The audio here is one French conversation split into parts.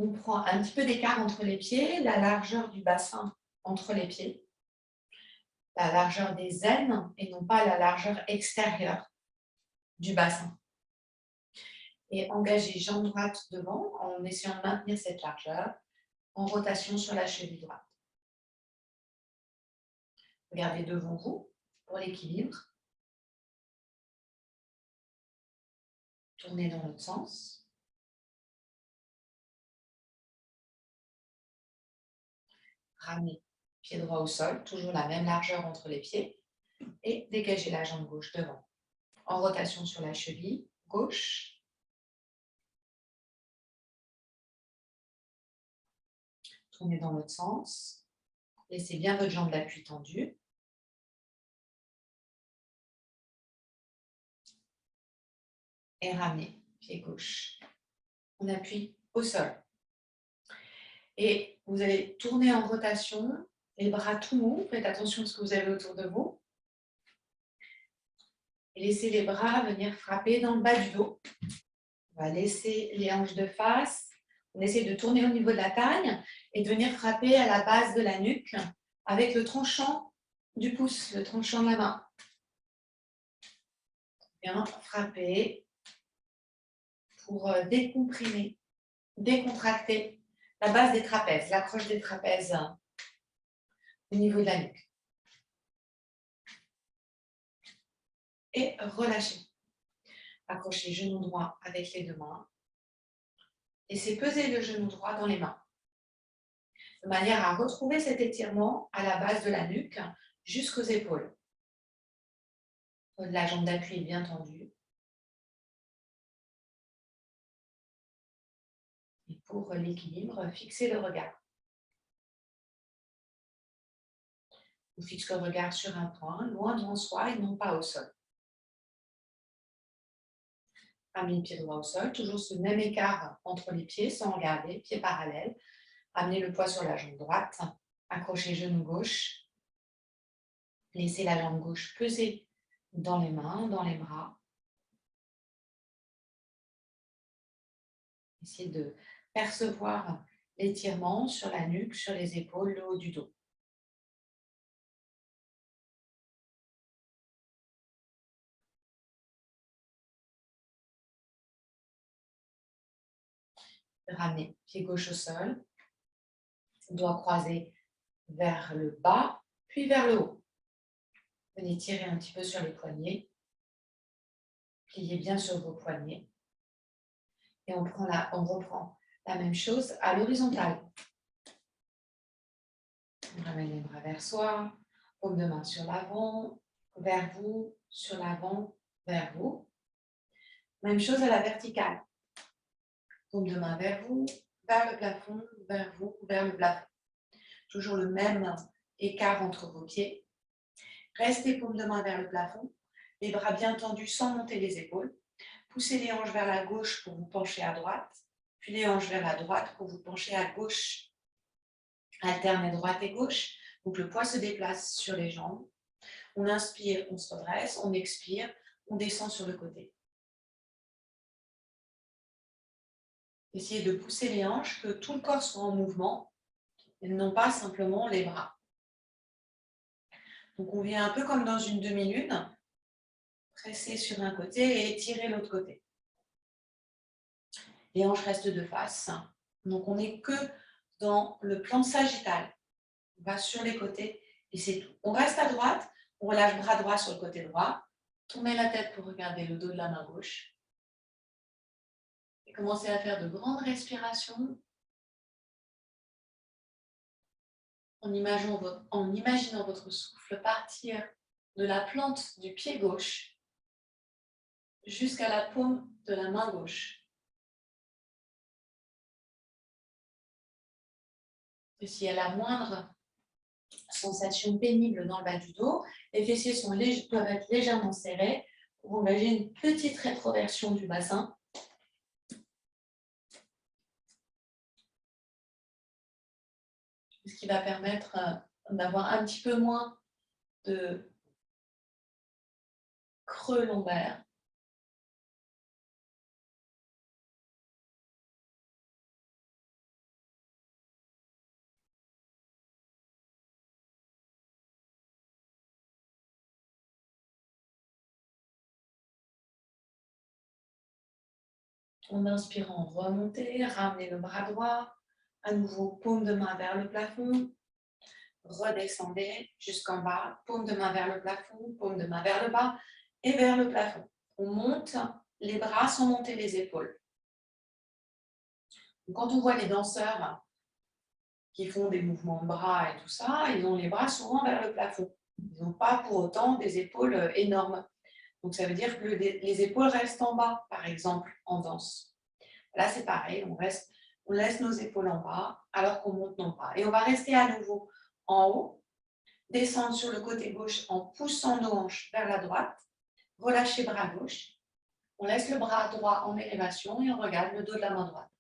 On prend un petit peu d'écart entre les pieds, la largeur du bassin entre les pieds, la largeur des aines et non pas la largeur extérieure du bassin. Et engagez jambe droite devant en essayant de maintenir cette largeur en rotation sur la cheville droite. Regardez devant vous pour l'équilibre. Tournez dans l'autre sens. Ramenez pied droit au sol, toujours la même largeur entre les pieds. Et dégagez la jambe gauche devant. En rotation sur la cheville gauche. Tournez dans l'autre sens. Laissez bien votre jambe d'appui tendue. Et ramenez pied gauche. On appuie au sol. Et vous allez tourner en rotation, les bras tout mous. Faites attention à ce que vous avez autour de vous. Et laissez les bras venir frapper dans le bas du dos. On va laisser les hanches de face. On essaie de tourner au niveau de la taille et de venir frapper à la base de la nuque avec le tranchant du pouce, le tranchant de la main. Bien frapper pour décomprimer, décontracter la base des trapèzes, l'approche des trapèzes au niveau de la nuque. Et relâchez. Accrochez genou droit avec les deux mains. Laissez peser le genou droit dans les mains, de manière à retrouver cet étirement à la base de la nuque jusqu'aux épaules. La jambe d'appui est bien tendue. Et pour l'équilibre, fixez le regard. On fixe le regard sur un point, loin devant soi et non pas au sol. Ramenez le pied droit au sol, toujours ce même écart entre les pieds sans regarder, pieds parallèles. Ramenez le poids sur la jambe droite, accrochez genou gauche. Laissez la jambe gauche peser dans les mains, dans les bras. Essayez de percevoir l'étirement sur la nuque, sur les épaules, le haut du dos. Ramenez pied gauche au sol, doigts croisés vers le bas, puis vers le haut. Venez tirer un petit peu sur les poignets. Pliez bien sur vos poignets. Et on reprend la même chose à l'horizontale. On ramène les bras vers soi, paume de main sur l'avant, vers vous, sur l'avant, vers vous. Même chose à la verticale. Paume de main vers vous, vers le plafond, vers vous, vers le plafond. Toujours le même écart entre vos pieds. Restez paume de main vers le plafond, les bras bien tendus sans monter les épaules. Poussez les hanches vers la gauche pour vous pencher à droite, puis les hanches vers la droite pour vous pencher à gauche. Alternez droite et gauche. Donc le poids se déplace sur les jambes. On inspire, on se redresse, on expire, on descend sur le côté. Essayez de pousser les hanches, que tout le corps soit en mouvement, et non pas simplement les bras. Donc on vient un peu comme dans une demi-lune, presser sur un côté et étirer l'autre côté. Les hanches restent de face. Donc on n'est que dans le plan sagittal. On va sur les côtés et c'est tout. On reste à droite, on relâche bras droit sur le côté droit. Tournez la tête pour regarder le dos de la main gauche. Et commencez à faire de grandes respirations en imaginant votre souffle partir de la plante du pied gauche jusqu'à la paume de la main gauche. Et s'il y a la moindre sensation pénible dans le bas du dos, les fessiers doivent être légèrement serrés pour engager une petite rétroversion du bassin. Ce qui va permettre d'avoir un petit peu moins de creux lombaire. En inspirant, remontez, ramenez le bras droit. À nouveau, paume de main vers le plafond. Redescendez jusqu'en bas, paume de main vers le plafond, paume de main vers le bas et vers le plafond. On monte les bras sans monter les épaules. Quand on voit les danseurs qui font des mouvements de bras et tout ça, ils ont les bras souvent vers le plafond. Ils n'ont pas pour autant des épaules énormes. Donc ça veut dire que les épaules restent en bas, par exemple, en danse. Là, c'est pareil, on laisse nos épaules en bas alors qu'on monte nos bras. Et on va rester à nouveau en haut, descendre sur le côté gauche en poussant nos hanches vers la droite, relâcher bras gauche, on laisse le bras droit en élévation et on regarde le dos de la main droite.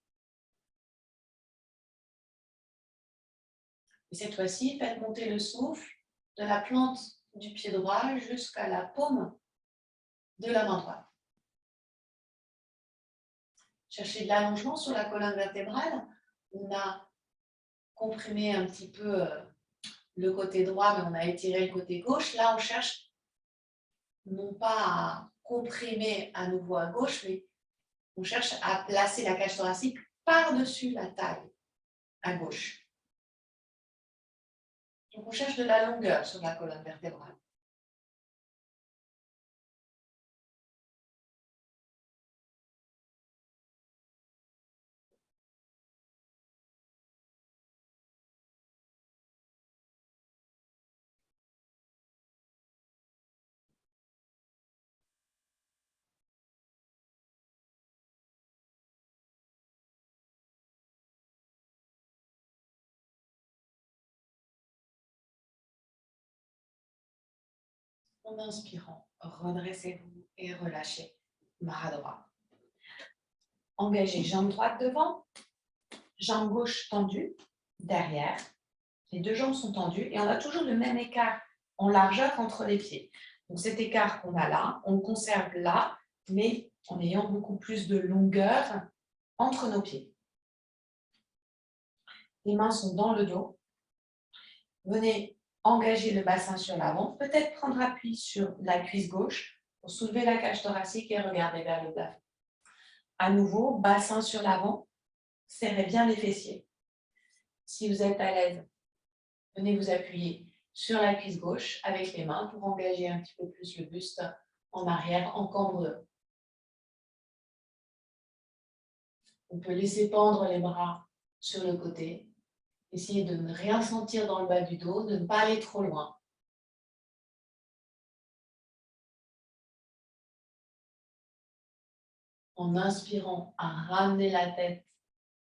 Et cette fois-ci, faites monter le souffle de la plante du pied droit jusqu'à la paume de la main droite. Cherchez de l'allongement sur la colonne vertébrale. On a comprimé un petit peu le côté droit, mais on a étiré le côté gauche. Là, on cherche non pas à comprimer à nouveau à gauche, mais on cherche à placer la cage thoracique par-dessus la taille à gauche. Donc, on cherche de la longueur sur la colonne vertébrale. En inspirant, redressez-vous et relâchez. Bras droit. Engagez jambe droite devant, jambe gauche tendue, derrière. Les deux jambes sont tendues et on a toujours le même écart en largeur entre les pieds. Donc cet écart qu'on a là, on le conserve là, mais en ayant beaucoup plus de longueur entre nos pieds. Les mains sont dans le dos. Venez engager le bassin sur l'avant, peut-être prendre appui sur la cuisse gauche pour soulever la cage thoracique et regarder vers le plafond. À nouveau, bassin sur l'avant, serrez bien les fessiers. Si vous êtes à l'aise, venez vous appuyer sur la cuisse gauche avec les mains pour engager un petit peu plus le buste en arrière en cambreux. On peut laisser pendre les bras sur le côté. Essayez de ne rien sentir dans le bas du dos, de ne pas aller trop loin. En inspirant, à ramener la tête,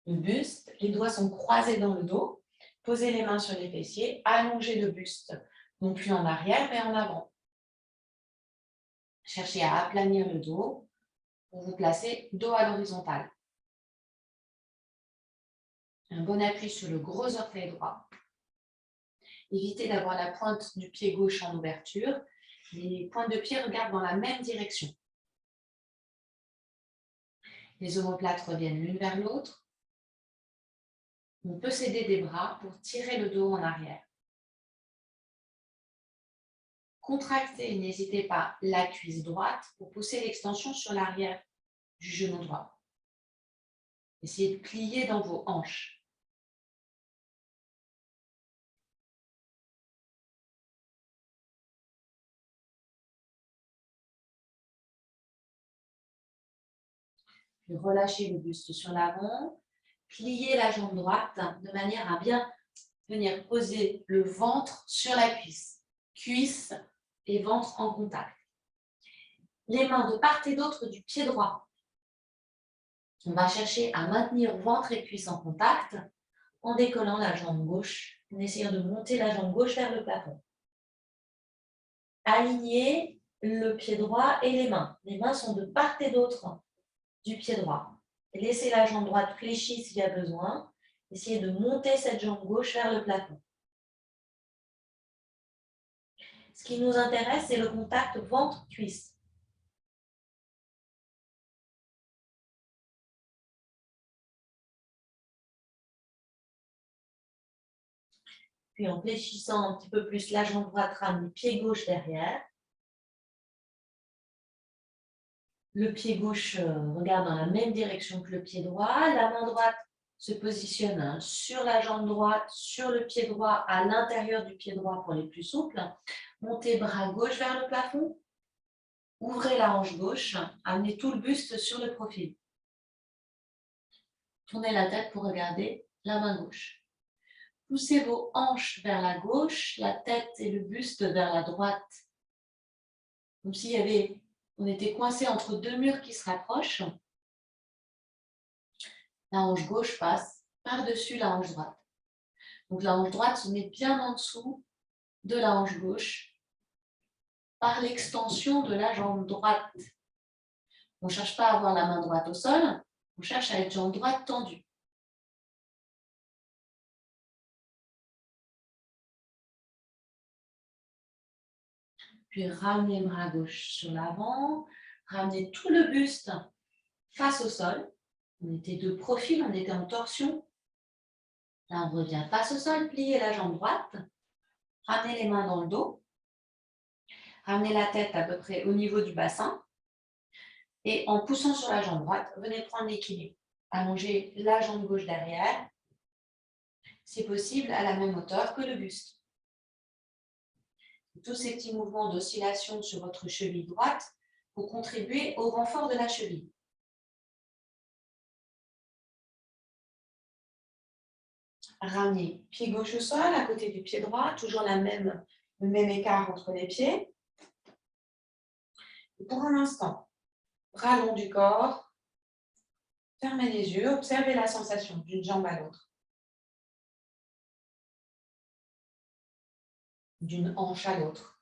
le buste. Les doigts sont croisés dans le dos. Posez les mains sur les fessiers. Allongez le buste, non plus en arrière, mais en avant. Cherchez à aplanir le dos pour vous placer dos à l'horizontale. Un bon appui sur le gros orteil droit. Évitez d'avoir la pointe du pied gauche en ouverture. Les pointes de pied regardent dans la même direction. Les omoplates reviennent l'une vers l'autre. On peut s'aider des bras pour tirer le dos en arrière. Contractez, n'hésitez pas, la cuisse droite pour pousser l'extension sur l'arrière du genou droit. Essayez de plier dans vos hanches. Puis relâchez le buste sur l'avant. Pliez la jambe droite de manière à bien venir poser le ventre sur la cuisse. Cuisse et ventre en contact. Les mains de part et d'autre du pied droit. On va chercher à maintenir ventre et cuisse en contact en décollant la jambe gauche, en essayant de monter la jambe gauche vers le plafond. Alignez le pied droit et les mains. Les mains sont de part et d'autre du pied droit. Laissez la jambe droite fléchie s'il y a besoin. Essayez de monter cette jambe gauche vers le plafond. Ce qui nous intéresse, c'est le contact ventre-cuisse. Puis en fléchissant un petit peu plus la jambe droite, ramenez le pied gauche derrière. Le pied gauche regarde dans la même direction que le pied droit. La main droite se positionne sur la jambe droite, sur le pied droit, à l'intérieur du pied droit pour les plus souples. Montez bras gauche vers le plafond. Ouvrez la hanche gauche. Amenez tout le buste sur le profil. Tournez la tête pour regarder la main gauche. Poussez vos hanches vers la gauche, la tête et le buste vers la droite. Comme s'il y avait, on était coincé entre deux murs qui se rapprochent. La hanche gauche passe par-dessus la hanche droite. Donc la hanche droite se met bien en dessous de la hanche gauche par l'extension de la jambe droite. On ne cherche pas à avoir la main droite au sol, on cherche à être jambe droite tendue. Puis ramenez le bras gauche sur l'avant, ramenez tout le buste face au sol. On était de profil, on était en torsion. Là, on revient face au sol, pliez la jambe droite, ramenez les mains dans le dos, ramenez la tête à peu près au niveau du bassin et en poussant sur la jambe droite, venez prendre l'équilibre. Allongez la jambe gauche derrière, si possible à la même hauteur que le buste. Tous ces petits mouvements d'oscillation sur votre cheville droite pour contribuer au renfort de la cheville. Ramenez pied gauche au sol, à côté du pied droit, toujours le même écart entre les pieds. Et pour un instant, bras long du corps, fermez les yeux, observez la sensation d'une jambe à l'autre, d'une hanche à l'autre,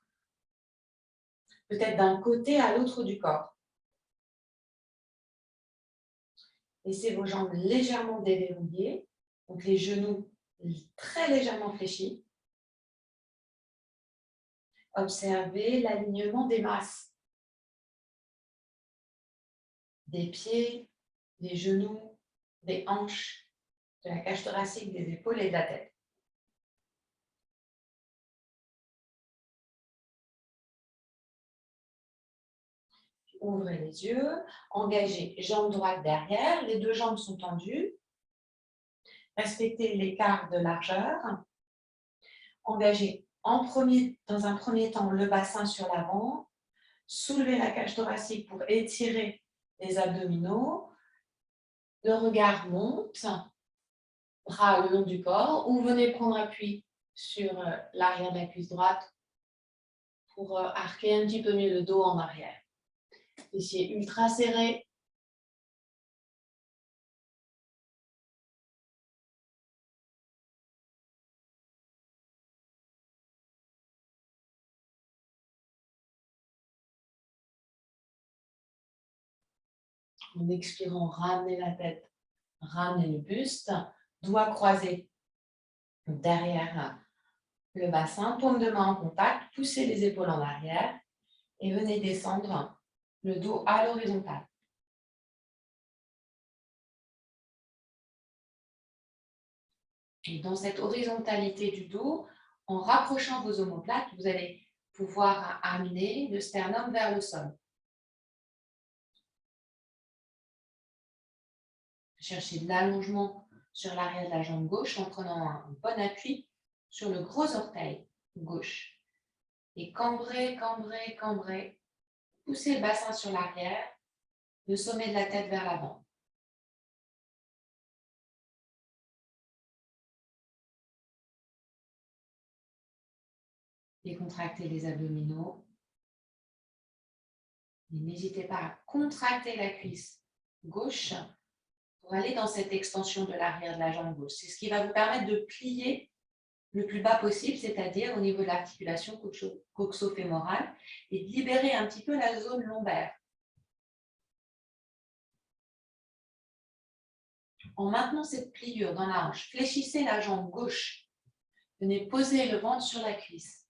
peut-être d'un côté à l'autre du corps. Laissez vos jambes légèrement déverrouillées, donc les genoux très légèrement fléchis. Observez l'alignement des masses, des pieds, des genoux, des hanches, de la cage thoracique, des épaules et de la tête. Ouvrez les yeux, engagez jambe droite derrière, les deux jambes sont tendues. Respectez l'écart de largeur. Engagez dans un premier temps le bassin sur l'avant. Soulevez la cage thoracique pour étirer les abdominaux. Le regard monte, bras le long du corps, ou venez prendre appui sur l'arrière de la cuisse droite pour arquer un petit peu mieux le dos en arrière. Fessiers ultra serrés. En expirant, ramenez la tête, ramenez le buste, doigts croisés derrière le bassin, paume de main en contact, poussez les épaules en arrière et venez descendre le dos à l'horizontale. Et dans cette horizontalité du dos, en rapprochant vos omoplates, vous allez pouvoir amener le sternum vers le sol. Cherchez de l'allongement sur l'arrière de la jambe gauche en prenant un bon appui sur le gros orteil gauche. Et cambrez, cambrez, cambrez. Poussez le bassin sur l'arrière, le sommet de la tête vers l'avant. Décontractez les abdominaux. Et n'hésitez pas à contracter la cuisse gauche pour aller dans cette extension de l'arrière de la jambe gauche. C'est ce qui va vous permettre de plier le plus bas possible, c'est-à-dire au niveau de l'articulation coxo-fémorale, et de libérer un petit peu la zone lombaire. En maintenant cette pliure dans la hanche, fléchissez la jambe gauche. Venez poser le ventre sur la cuisse.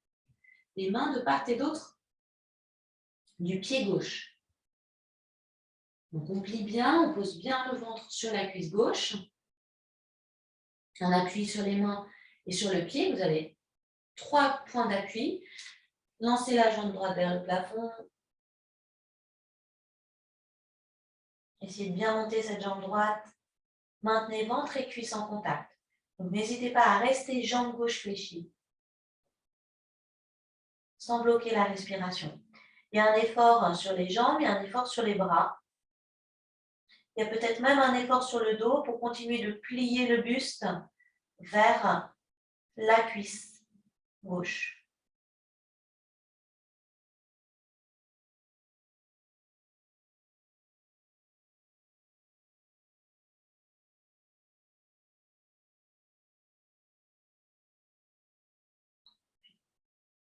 Les mains de part et d'autre du pied gauche. Donc on plie bien, on pose bien le ventre sur la cuisse gauche. On appuie sur les mains et sur le pied. Vous avez 3 points d'appui. Lancez la jambe droite vers le plafond. Essayez de bien monter cette jambe droite. Maintenez ventre et cuisse en contact. Donc, n'hésitez pas à rester jambe gauche fléchie, sans bloquer la respiration. Il y a un effort sur les jambes, il y a un effort sur les bras. Il y a peut-être même un effort sur le dos pour continuer de plier le buste vers la cuisse gauche.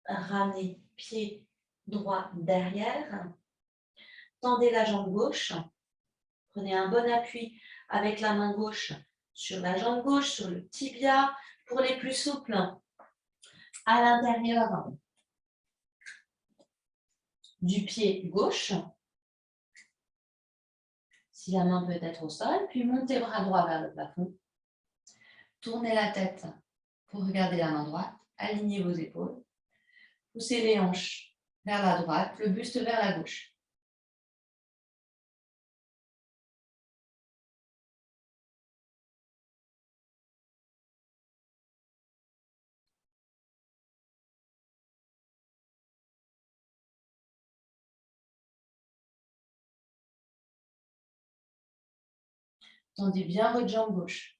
Ramenez pied droit derrière. Tendez la jambe gauche. Prenez un bon appui avec la main gauche sur la jambe gauche, sur le tibia. Pour les plus souples, à l'intérieur du pied gauche. Si la main peut être au sol, puis montez bras droit vers le plafond. Tournez la tête pour regarder la main droite. Alignez vos épaules. Poussez les hanches vers la droite, le buste vers la gauche. Tendez bien votre jambe gauche.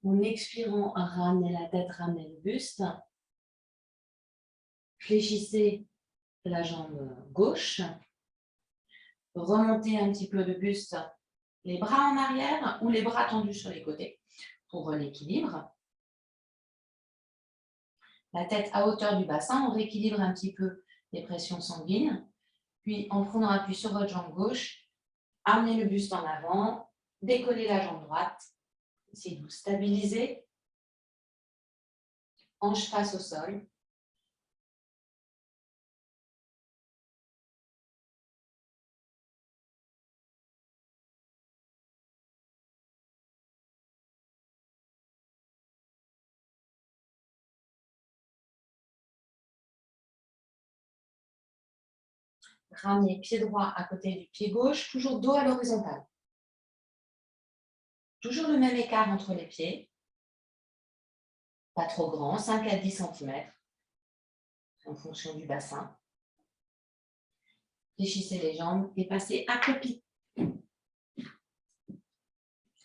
En expirant, ramenez la tête, ramenez le buste. Fléchissez la jambe gauche. Remontez un petit peu le buste, les bras en arrière ou les bras tendus sur les côtés pour l'équilibre. La tête à hauteur du bassin, on rééquilibre un petit peu les pressions sanguines. Puis, en prenant appui sur votre jambe gauche, amenez le buste en avant, décollez la jambe droite. Essayez de vous stabiliser. Hanche face au sol. Ramenez pied droit à côté du pied gauche, toujours dos à l'horizontale. Toujours le même écart entre les pieds. Pas trop grand, 5 à 10 cm en fonction du bassin. Fléchissez les jambes et passez accroupi.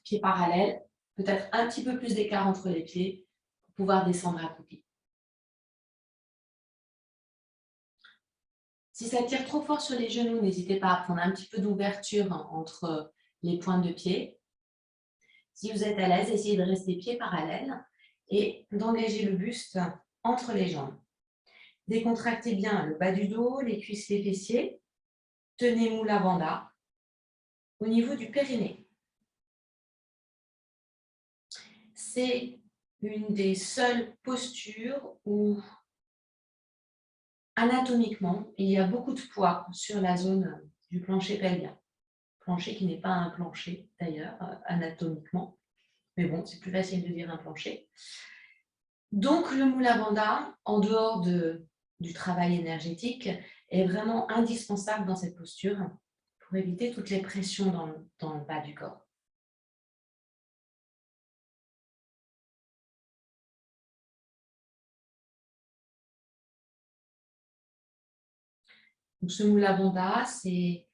Pieds parallèles, peut-être un petit peu plus d'écart entre les pieds pour pouvoir descendre accroupi. Si ça tire trop fort sur les genoux, n'hésitez pas à prendre un petit peu d'ouverture entre les pointes de pied. Si vous êtes à l'aise, essayez de rester pieds parallèles et d'engager le buste entre les jambes. Décontractez bien le bas du dos, les cuisses, les fessiers. Tenez Mula Bandha au niveau du périnée. C'est une des seules postures où anatomiquement, il y a beaucoup de poids sur la zone du plancher pelvien. Plancher qui n'est pas un plancher d'ailleurs, anatomiquement. Mais bon, c'est plus facile de dire un plancher. Donc le Mula Bandha, en dehors du travail énergétique, est vraiment indispensable dans cette posture pour éviter toutes les pressions dans le bas du corps. Donc, ce Mula Bandha, c'est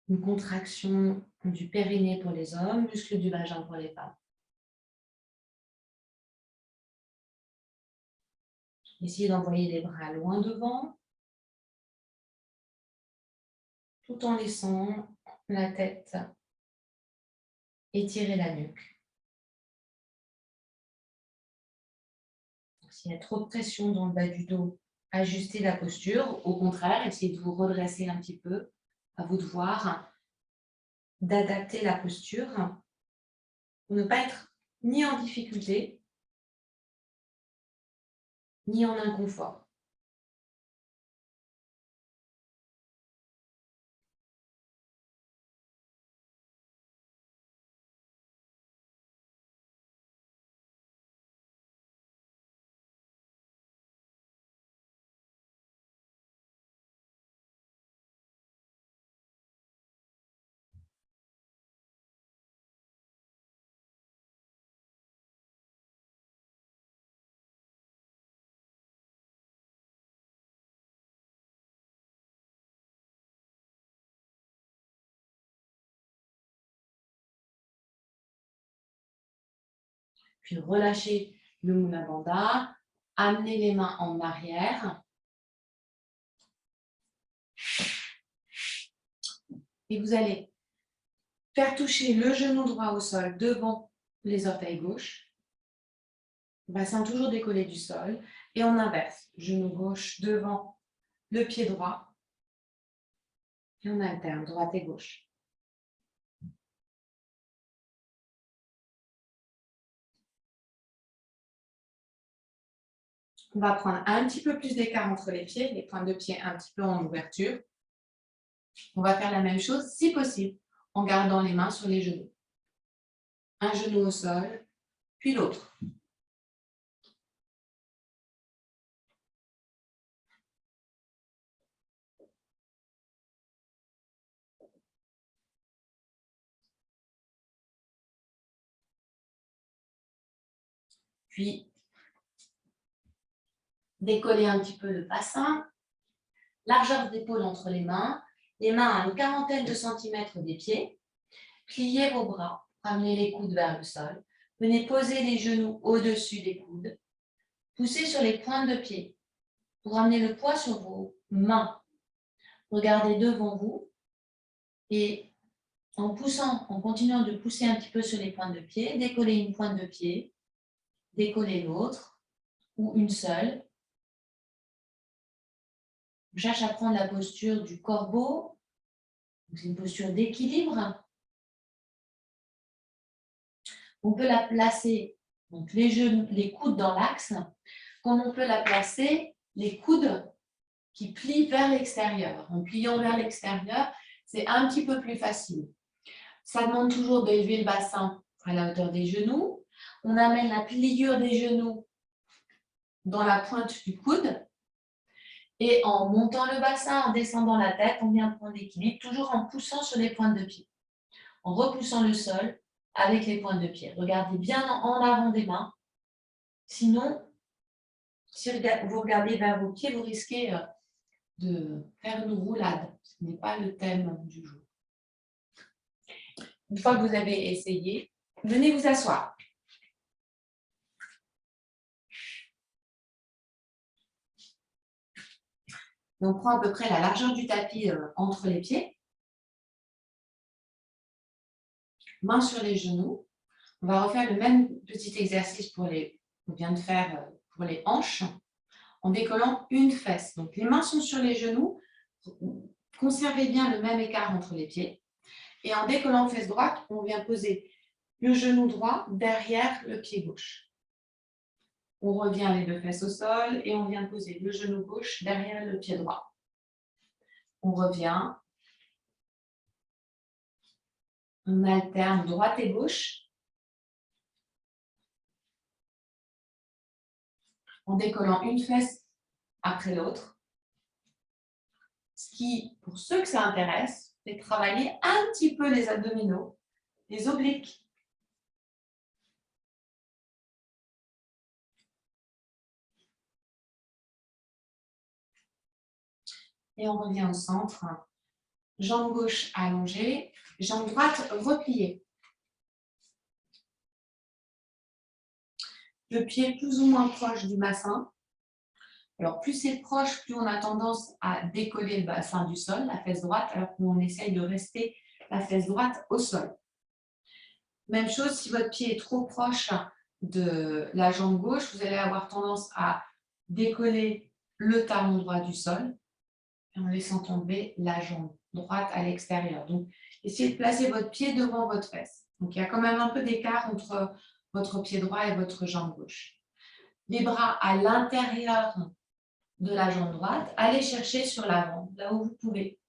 une contraction du périnée pour les hommes, muscle du vagin pour les femmes. Essayez d'envoyer les bras loin devant, tout en laissant la tête étirer la nuque. S'il y a trop de pression dans le bas du dos, ajustez la posture. Au contraire, essayez de vous redresser un petit peu. À vous de voir, d'adapter la posture pour ne pas être ni en difficulté, ni en inconfort. Puis relâchez le Mula Bandha. Amenez les mains en arrière. Et vous allez faire toucher le genou droit au sol devant les orteils gauches. Bassin toujours décollé du sol. Et on inverse. Genou gauche devant le pied droit. Et on alterne droite et gauche. On va prendre un petit peu plus d'écart entre les pieds, les pointes de pied un petit peu en ouverture. On va faire la même chose, si possible, en gardant les mains sur les genoux. Un genou au sol, puis l'autre. Puis, décoller un petit peu le bassin. Largeur d'épaule entre les mains à une quarantaine de centimètres des pieds. Pliez vos bras, ramenez les coudes vers le sol. Venez poser les genoux au-dessus des coudes. Poussez sur les pointes de pied pour ramener le poids sur vos mains. Regardez devant vous et en continuant de pousser un petit peu sur les pointes de pied, décollez une pointe de pied, décollez l'autre ou une seule. On cherche à prendre la posture du corbeau. C'est une posture d'équilibre. On peut la placer, donc les coudes dans l'axe, comme on peut la placer, les coudes qui plient vers l'extérieur. En pliant vers l'extérieur, c'est un petit peu plus facile. Ça demande toujours d'élever le bassin à la hauteur des genoux. On amène la pliure des genoux dans la pointe du coude. Et en montant le bassin, en descendant la tête, on vient prendre l'équilibre, toujours en poussant sur les pointes de pied. En repoussant le sol avec les pointes de pied. Regardez bien en avant des mains. Sinon, si vous regardez vers vos pieds, vous risquez de faire une roulade. Ce n'est pas le thème du jour. Une fois que vous avez essayé, venez vous asseoir. On prend à peu près la largeur du tapis entre les pieds. Mains sur les genoux. On va refaire le même petit exercice qu'on vient de faire pour les hanches en décollant une fesse. Donc, les mains sont sur les genoux. Conservez bien le même écart entre les pieds. Et en décollant fesse droite, on vient poser le genou droit derrière le pied gauche. On revient les deux fesses au sol et on vient poser le genou gauche derrière le pied droit. On revient. On alterne droite et gauche. En décollant une fesse après l'autre. Ce qui, pour ceux que ça intéresse, fait travailler un petit peu les abdominaux, les obliques. Et on revient au centre. Jambe gauche allongée, jambe droite repliée. Le pied plus ou moins proche du bassin. Alors, plus c'est proche, plus on a tendance à décoller le bassin du sol, la fesse droite, alors qu'on essaye de rester la fesse droite au sol. Même chose, si votre pied est trop proche de la jambe gauche, vous allez avoir tendance à décoller le talon droit du sol en laissant tomber la jambe droite à l'extérieur. Donc, essayez de placer votre pied devant votre fesse. Donc, il y a quand même un peu d'écart entre votre pied droit et votre jambe gauche. Les bras à l'intérieur de la jambe droite, allez chercher sur l'avant, là où vous pouvez.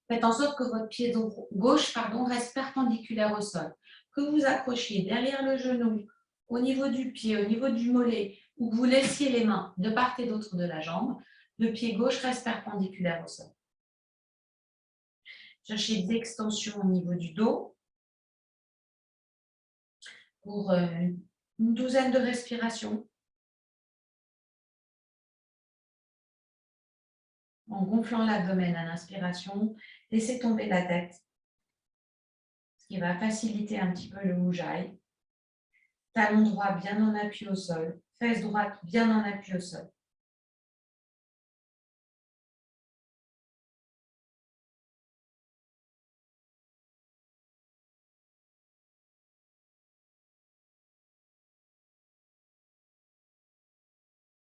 Faites en sorte que votre pied gauche reste perpendiculaire au sol. Que vous accrochiez derrière le genou, au niveau du pied, au niveau du mollet, ou que vous laissiez les mains de part et d'autre de la jambe, le pied gauche reste perpendiculaire au sol. Cherchez des extensions au niveau du dos pour une douzaine de respirations. En gonflant l'abdomen à l'inspiration, laissez tomber la tête, ce qui va faciliter un petit peu le ujjayi. Talon droit bien en appui au sol. Fesse droite bien en appui au sol.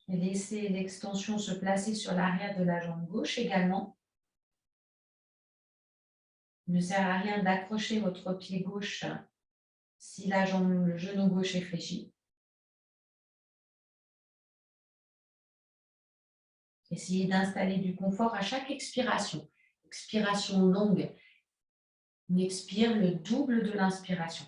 Et laissez l'extension se placer sur l'arrière de la jambe gauche également. Il ne sert à rien d'accrocher votre pied gauche si le genou gauche est fléchi. Essayez d'installer du confort à chaque expiration. Expiration longue. On expire le double de l'inspiration.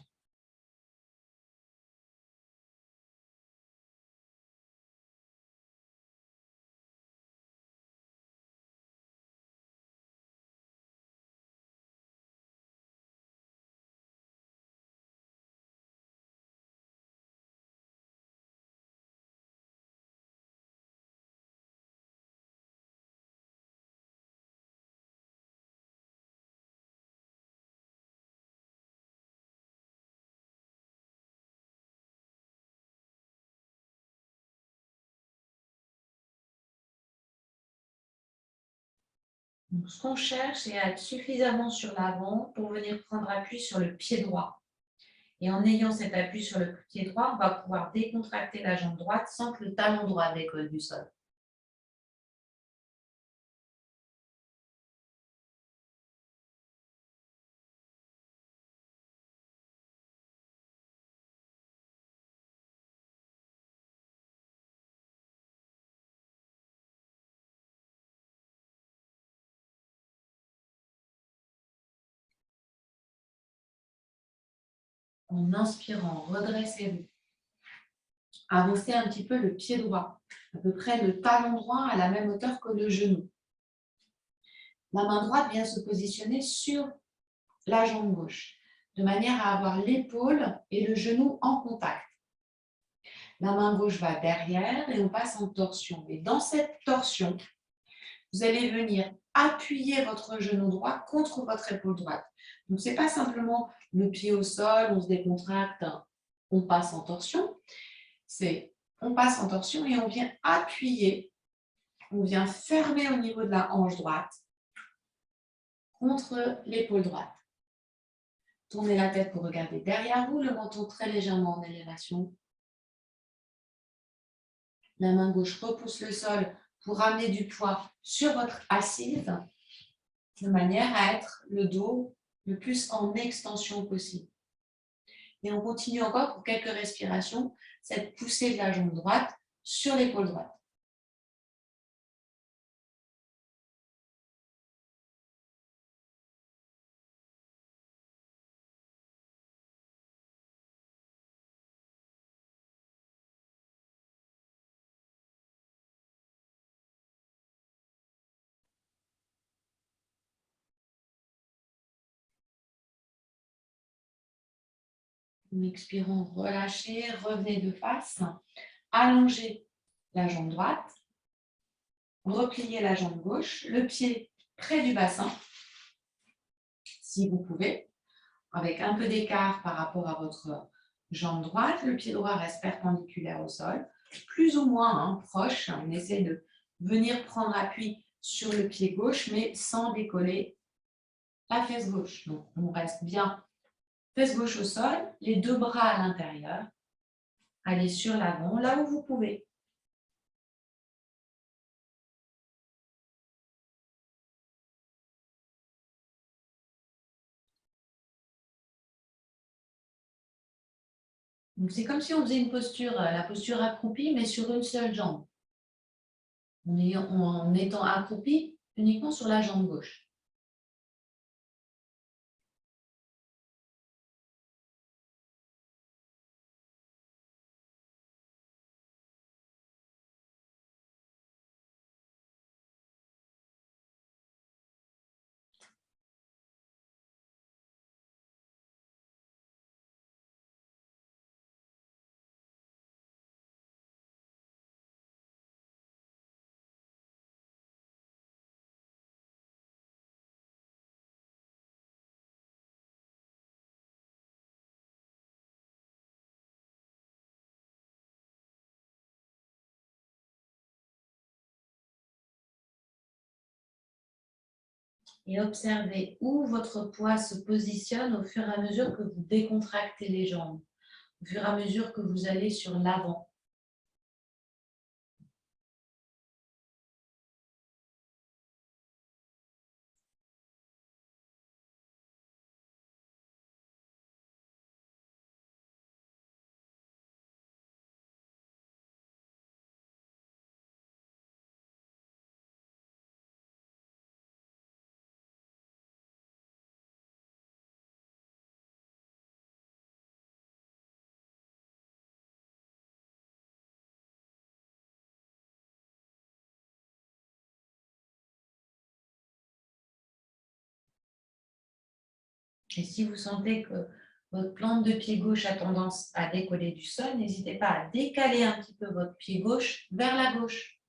Donc, ce qu'on cherche, c'est à être suffisamment sur l'avant pour venir prendre appui sur le pied droit. Et en ayant cet appui sur le pied droit, on va pouvoir décontracter la jambe droite sans que le talon droit décolle du sol. En inspirant, redressez-vous. Avancez un petit peu le pied droit, à peu près le talon droit à la même hauteur que le genou. La main droite vient se positionner sur la jambe gauche, de manière à avoir l'épaule et le genou en contact. La main gauche va derrière et on passe en torsion. Et dans cette torsion, vous allez venir appuyer votre genou droit contre votre épaule droite. Donc, ce n'est pas simplement le pied au sol, on se décontracte, on passe en torsion. C'est on passe en torsion et on vient appuyer, on vient fermer au niveau de la hanche droite contre l'épaule droite. Tournez la tête pour regarder derrière vous, le menton très légèrement en élévation. La main gauche repousse le sol pour ramener du poids sur votre assise, de manière à être le dos le plus en extension possible. Et on continue encore pour quelques respirations, cette poussée de la jambe droite sur l'épaule droite. En expirant, relâchez, revenez de face, allongez la jambe droite, repliez la jambe gauche, le pied près du bassin, si vous pouvez, avec un peu d'écart par rapport à votre jambe droite. Le pied droit reste perpendiculaire au sol, plus ou moins proche. On essaie de venir prendre appui sur le pied gauche, mais sans décoller la fesse gauche. Donc, on reste bien fesse gauche au sol, les deux bras à l'intérieur. Allez sur l'avant, là où vous pouvez. C'est comme si on faisait une posture, la posture accroupie, mais sur une seule jambe. En étant accroupi uniquement sur la jambe gauche. Et observez où votre poids se positionne au fur et à mesure que vous décontractez les jambes, au fur et à mesure que vous allez sur l'avant. Et si vous sentez que votre plante de pied gauche a tendance à décoller du sol, n'hésitez pas à décaler un petit peu votre pied gauche vers la gauche.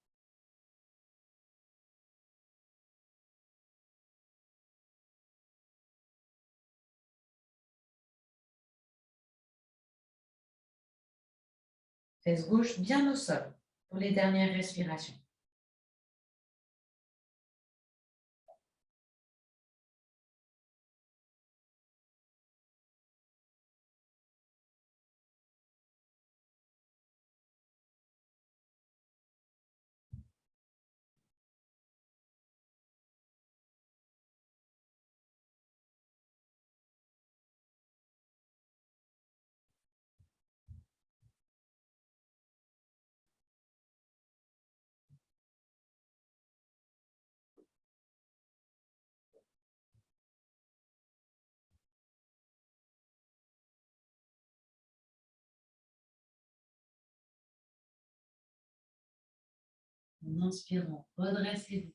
Fesse gauche bien au sol pour les dernières respirations. En inspirant, redressez-vous.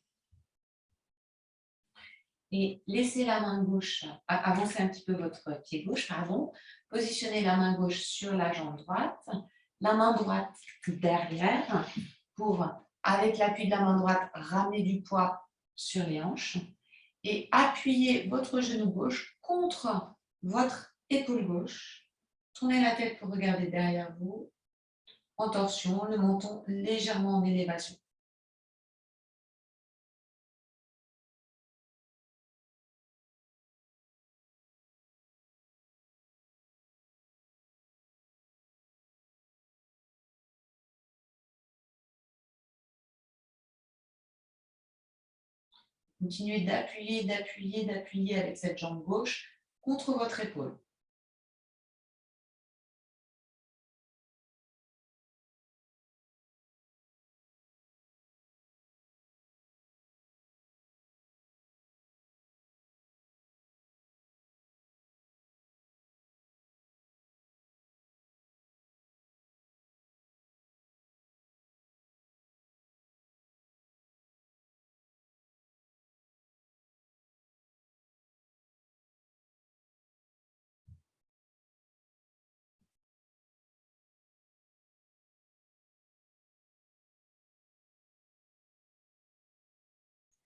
Et laissez la main gauche, avancez un petit peu votre pied gauche, pardon. Positionnez la main gauche sur la jambe droite, la main droite derrière pour, avec l'appui de la main droite, ramener du poids sur les hanches et appuyez votre genou gauche contre votre épaule gauche. Tournez la tête pour regarder derrière vous, en torsion, le menton légèrement en élévation. Continuez d'appuyer, d'appuyer, d'appuyer avec cette jambe gauche contre votre épaule.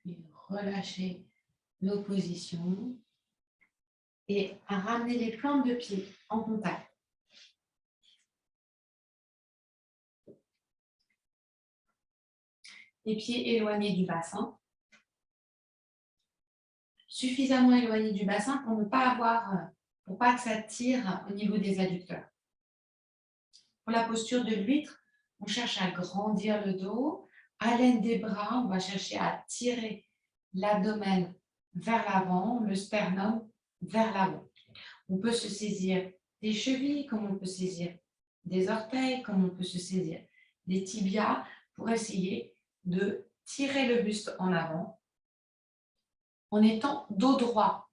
Puis relâchez l'opposition et ramenez les plantes de pied en contact. Les pieds éloignés du bassin, suffisamment éloignés du bassin pour ne pas avoir, pour pas que ça tire au niveau des adducteurs. Pour la posture de l'huître, on cherche à grandir le dos, haleine des bras, on va chercher à tirer l'abdomen vers l'avant, le sternum vers l'avant. On peut se saisir des chevilles, comme on peut saisir des orteils, comme on peut se saisir des tibias pour essayer de tirer le buste en avant en étant dos droit.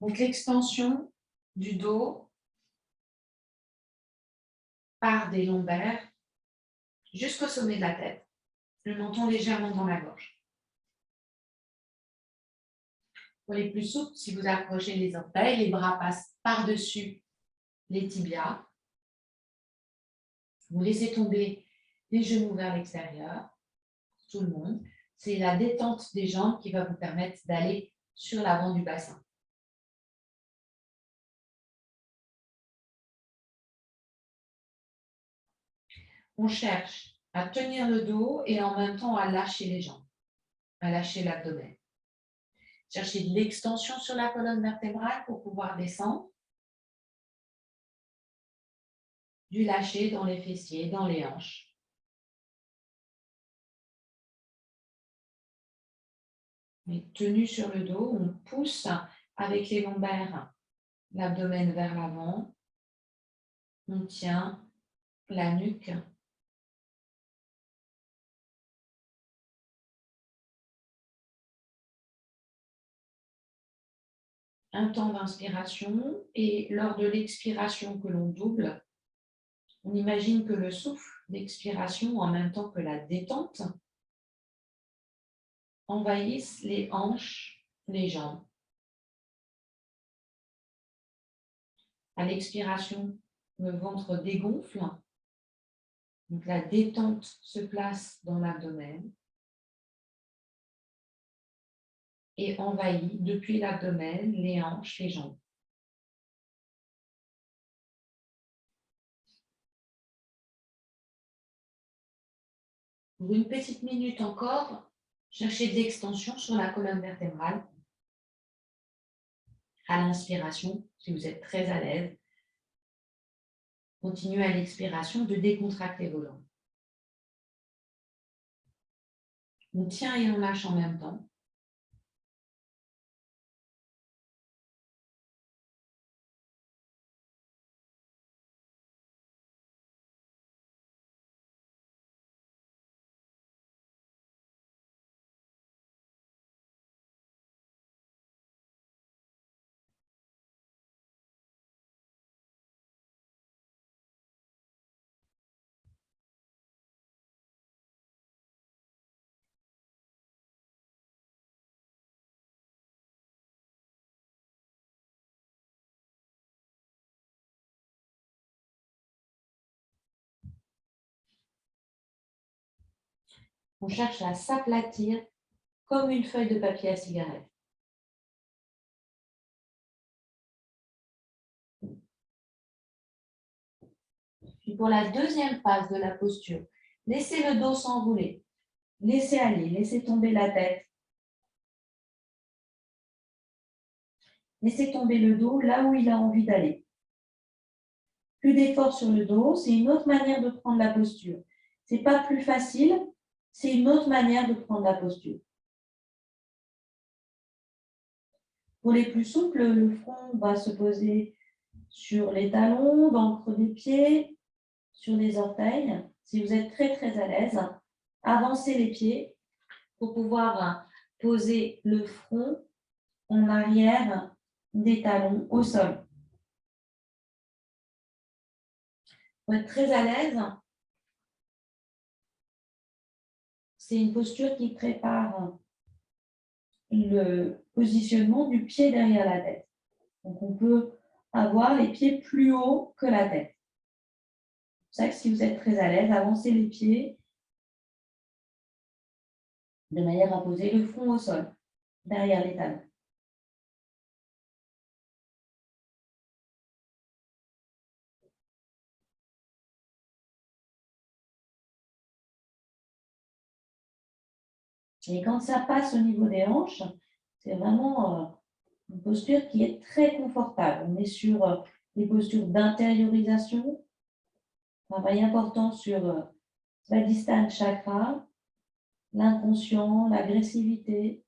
Donc l'extension du dos part des lombaires jusqu'au sommet de la tête, le menton légèrement dans la gorge. Pour les plus souples, si vous approchez les orteils, les bras passent par-dessus les tibias. Vous laissez tomber les genoux vers l'extérieur, tout le monde. C'est la détente des jambes qui va vous permettre d'aller sur l'avant du bassin. On cherche à tenir le dos et en même temps à lâcher les jambes. à lâcher l'abdomen. Cherchez de l'extension sur la colonne vertébrale pour pouvoir descendre. Du lâcher dans les fessiers, dans les hanches. Et tenu sur le dos, on pousse avec les lombaires l'abdomen vers l'avant. On tient la nuque. Un temps d'inspiration et lors de l'expiration que l'on double, on imagine que le souffle d'expiration en même temps que la détente envahissent les hanches, les jambes. À l'expiration, le ventre dégonfle, donc la détente se place dans l'abdomen et envahit depuis l'abdomen, les hanches, les jambes. Pour une petite minute encore, cherchez de l'extension sur la colonne vertébrale. À l'inspiration, si vous êtes très à l'aise, continuez à l'expiration de décontracter vos jambes. On tient et on lâche en même temps. On cherche à s'aplatir comme une feuille de papier à cigarette. Puis pour la deuxième phase de la posture, laissez le dos s'enrouler. Laissez aller, laissez tomber la tête. Laissez tomber le dos là où il a envie d'aller. Plus d'effort sur le dos, c'est une autre manière de prendre la posture. Ce n'est pas plus facile, c'est une autre manière de prendre la posture. Pour les plus souples, le front va se poser sur les talons, dans le creux des pieds, sur les orteils. Si vous êtes très très à l'aise, avancez les pieds pour pouvoir poser le front en arrière des talons au sol. Pour être très à l'aise, c'est une posture qui prépare le positionnement du pied derrière la tête. Donc, on peut avoir les pieds plus hauts que la tête. C'est pour ça que si vous êtes très à l'aise, avancez les pieds de manière à poser le front au sol, derrière les talons. Et quand ça passe au niveau des hanches, c'est vraiment une posture qui est très confortable. On est sur des postures d'intériorisation, travail important sur Svadhisthana chakra, l'inconscient, l'agressivité.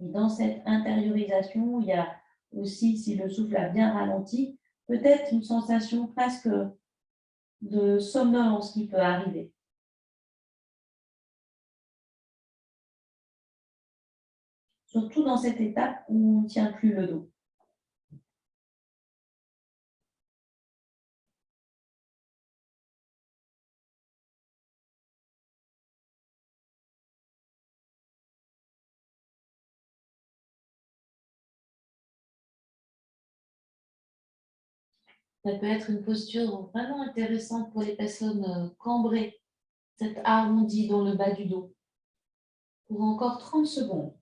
Et dans cette intériorisation, il y a aussi, si le souffle a bien ralenti, peut-être une sensation presque de somnolence qui peut arriver. Surtout dans cette étape où on ne tient plus le dos. Ça peut être une posture vraiment intéressante pour les personnes cambrées, cette arrondie dans le bas du dos, pour encore 30 secondes.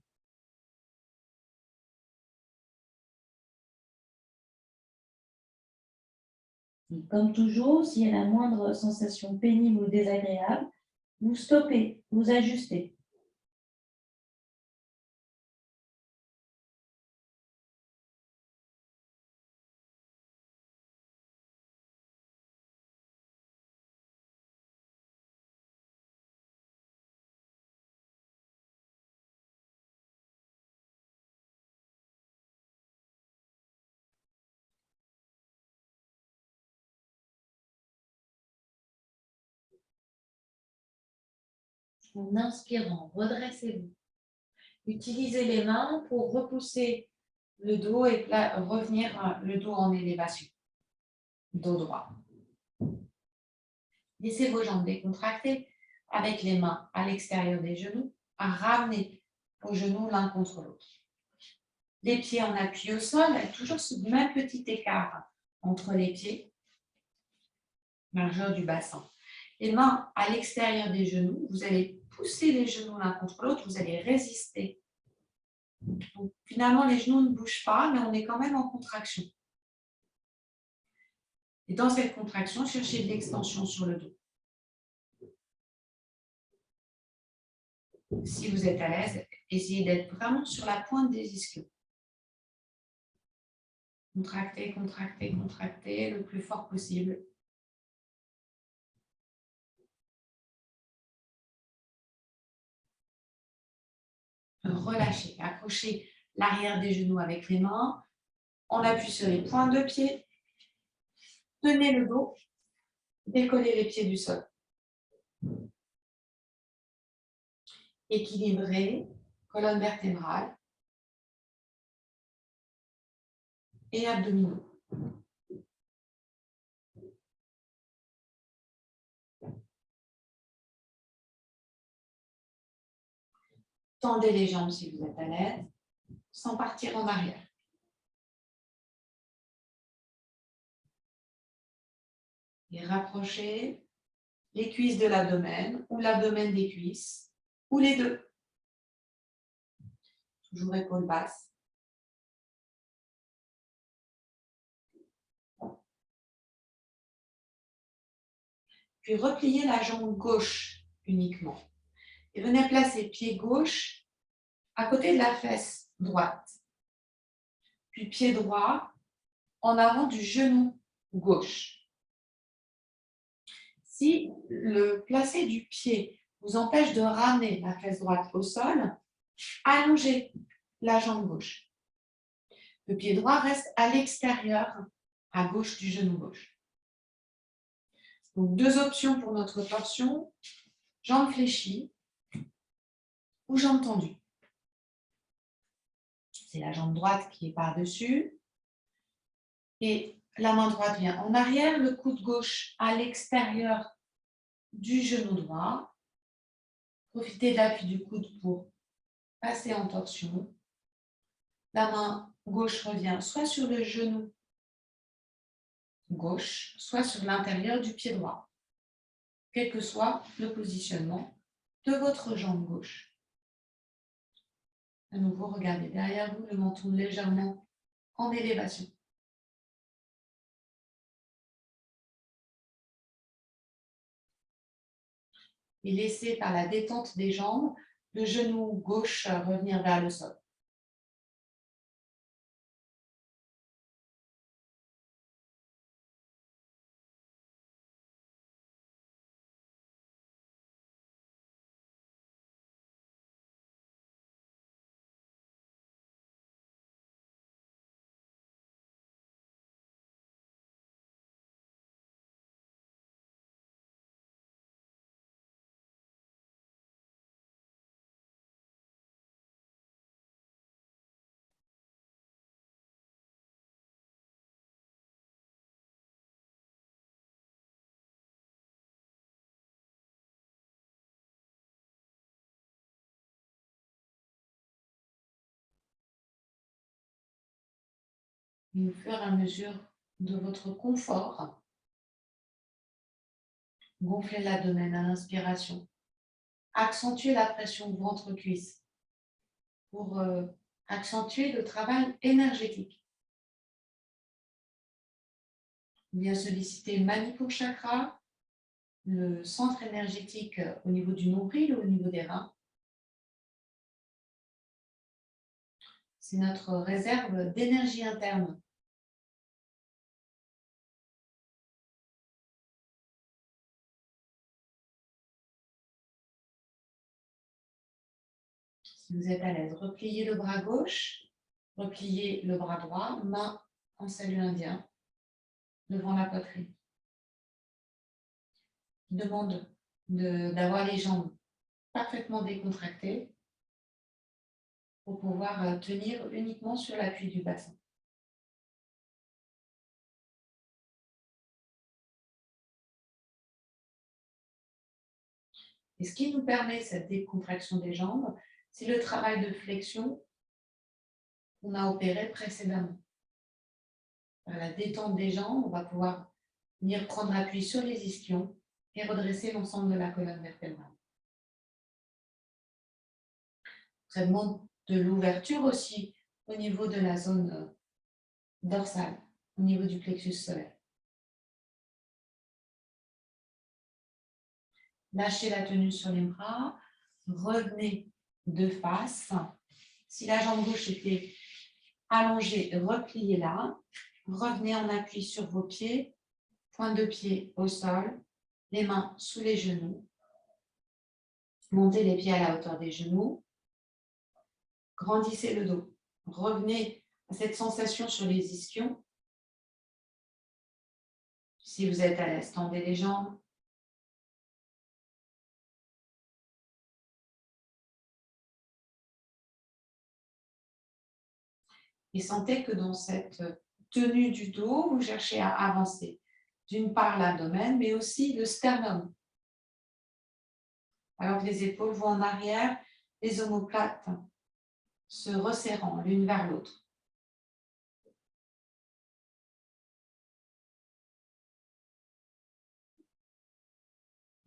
Et comme toujours, s'il y a la moindre sensation pénible ou désagréable, vous stoppez, vous ajustez. En inspirant, redressez-vous. Utilisez les mains pour repousser le dos et revenir le dos en élévation. Dos droit. Laissez vos jambes décontractées avec les mains à l'extérieur des genoux, à ramener vos genoux l'un contre l'autre. Les pieds en appui au sol, toujours ce même petit écart entre les pieds, largeur du bassin. Les mains à l'extérieur des genoux, vous allez pousser les genoux l'un contre l'autre, vous allez résister. Donc, finalement, les genoux ne bougent pas, mais on est quand même en contraction. Et dans cette contraction, cherchez de l'extension sur le dos. Si vous êtes à l'aise, essayez d'être vraiment sur la pointe des ischios. Contractez, contractez, contractez le plus fort possible. Relâchez, accrochez l'arrière des genoux avec les mains. On appuie sur les pointes de pied. Tenez le dos. Décollez les pieds du sol. Équilibrez, colonne vertébrale et abdominaux. Tendez les jambes si vous êtes à l'aise, sans partir en arrière. Et rapprochez les cuisses de l'abdomen ou l'abdomen des cuisses, ou les deux. Toujours épaules basses. Puis repliez la jambe gauche uniquement. Et venez placer pied gauche à côté de la fesse droite. Puis pied droit en avant du genou gauche. Si le placé du pied vous empêche de ramener la fesse droite au sol, allongez la jambe gauche. Le pied droit reste à l'extérieur, à gauche du genou gauche. Donc, deux options pour notre torsion, jambes fléchies ou jambes tendues. C'est la jambe droite qui est par-dessus. Et la main droite vient en arrière, le coude gauche à l'extérieur du genou droit. Profitez de l'appui du coude pour passer en torsion. La main gauche revient soit sur le genou gauche, soit sur l'intérieur du pied droit, quel que soit le positionnement de votre jambe gauche. À nouveau, regardez derrière vous, le menton légèrement en élévation. Et laissez par la détente des jambes le genou gauche revenir vers le sol. Et au fur et à mesure de votre confort, gonflez l'abdomen à l'inspiration. Accentuez la pression ventre-cuisse pour accentuer le travail énergétique. On vient solliciter le Manipur chakra, le centre énergétique au niveau du nombril ou au niveau des reins. C'est notre réserve d'énergie interne. Si vous êtes à l'aise, repliez le bras gauche, repliez le bras droit, main en salut indien, devant la poitrine. Je demande d'avoir les jambes parfaitement décontractées pour pouvoir tenir uniquement sur l'appui du bassin. Et ce qui nous permet cette décontraction des jambes, c'est le travail de flexion qu'on a opéré précédemment. Par la détente des jambes, on va pouvoir venir prendre appui sur les ischions et redresser l'ensemble de la colonne vertébrale. Ça demande de l'ouverture aussi au niveau de la zone dorsale, au niveau du plexus solaire. Lâchez la tenue sur les bras, revenez de face. Si la jambe gauche était allongée, repliez-la. Revenez en appui sur vos pieds, pointe de pied au sol, les mains sous les genoux. Montez les pieds à la hauteur des genoux. Grandissez le dos. Revenez à cette sensation sur les ischions. Si vous êtes à l'aise, tendez les jambes. Et sentez que dans cette tenue du dos, vous cherchez à avancer. D'une part l'abdomen, mais aussi le sternum. Alors que les épaules vont en arrière, les omoplates se resserrant l'une vers l'autre.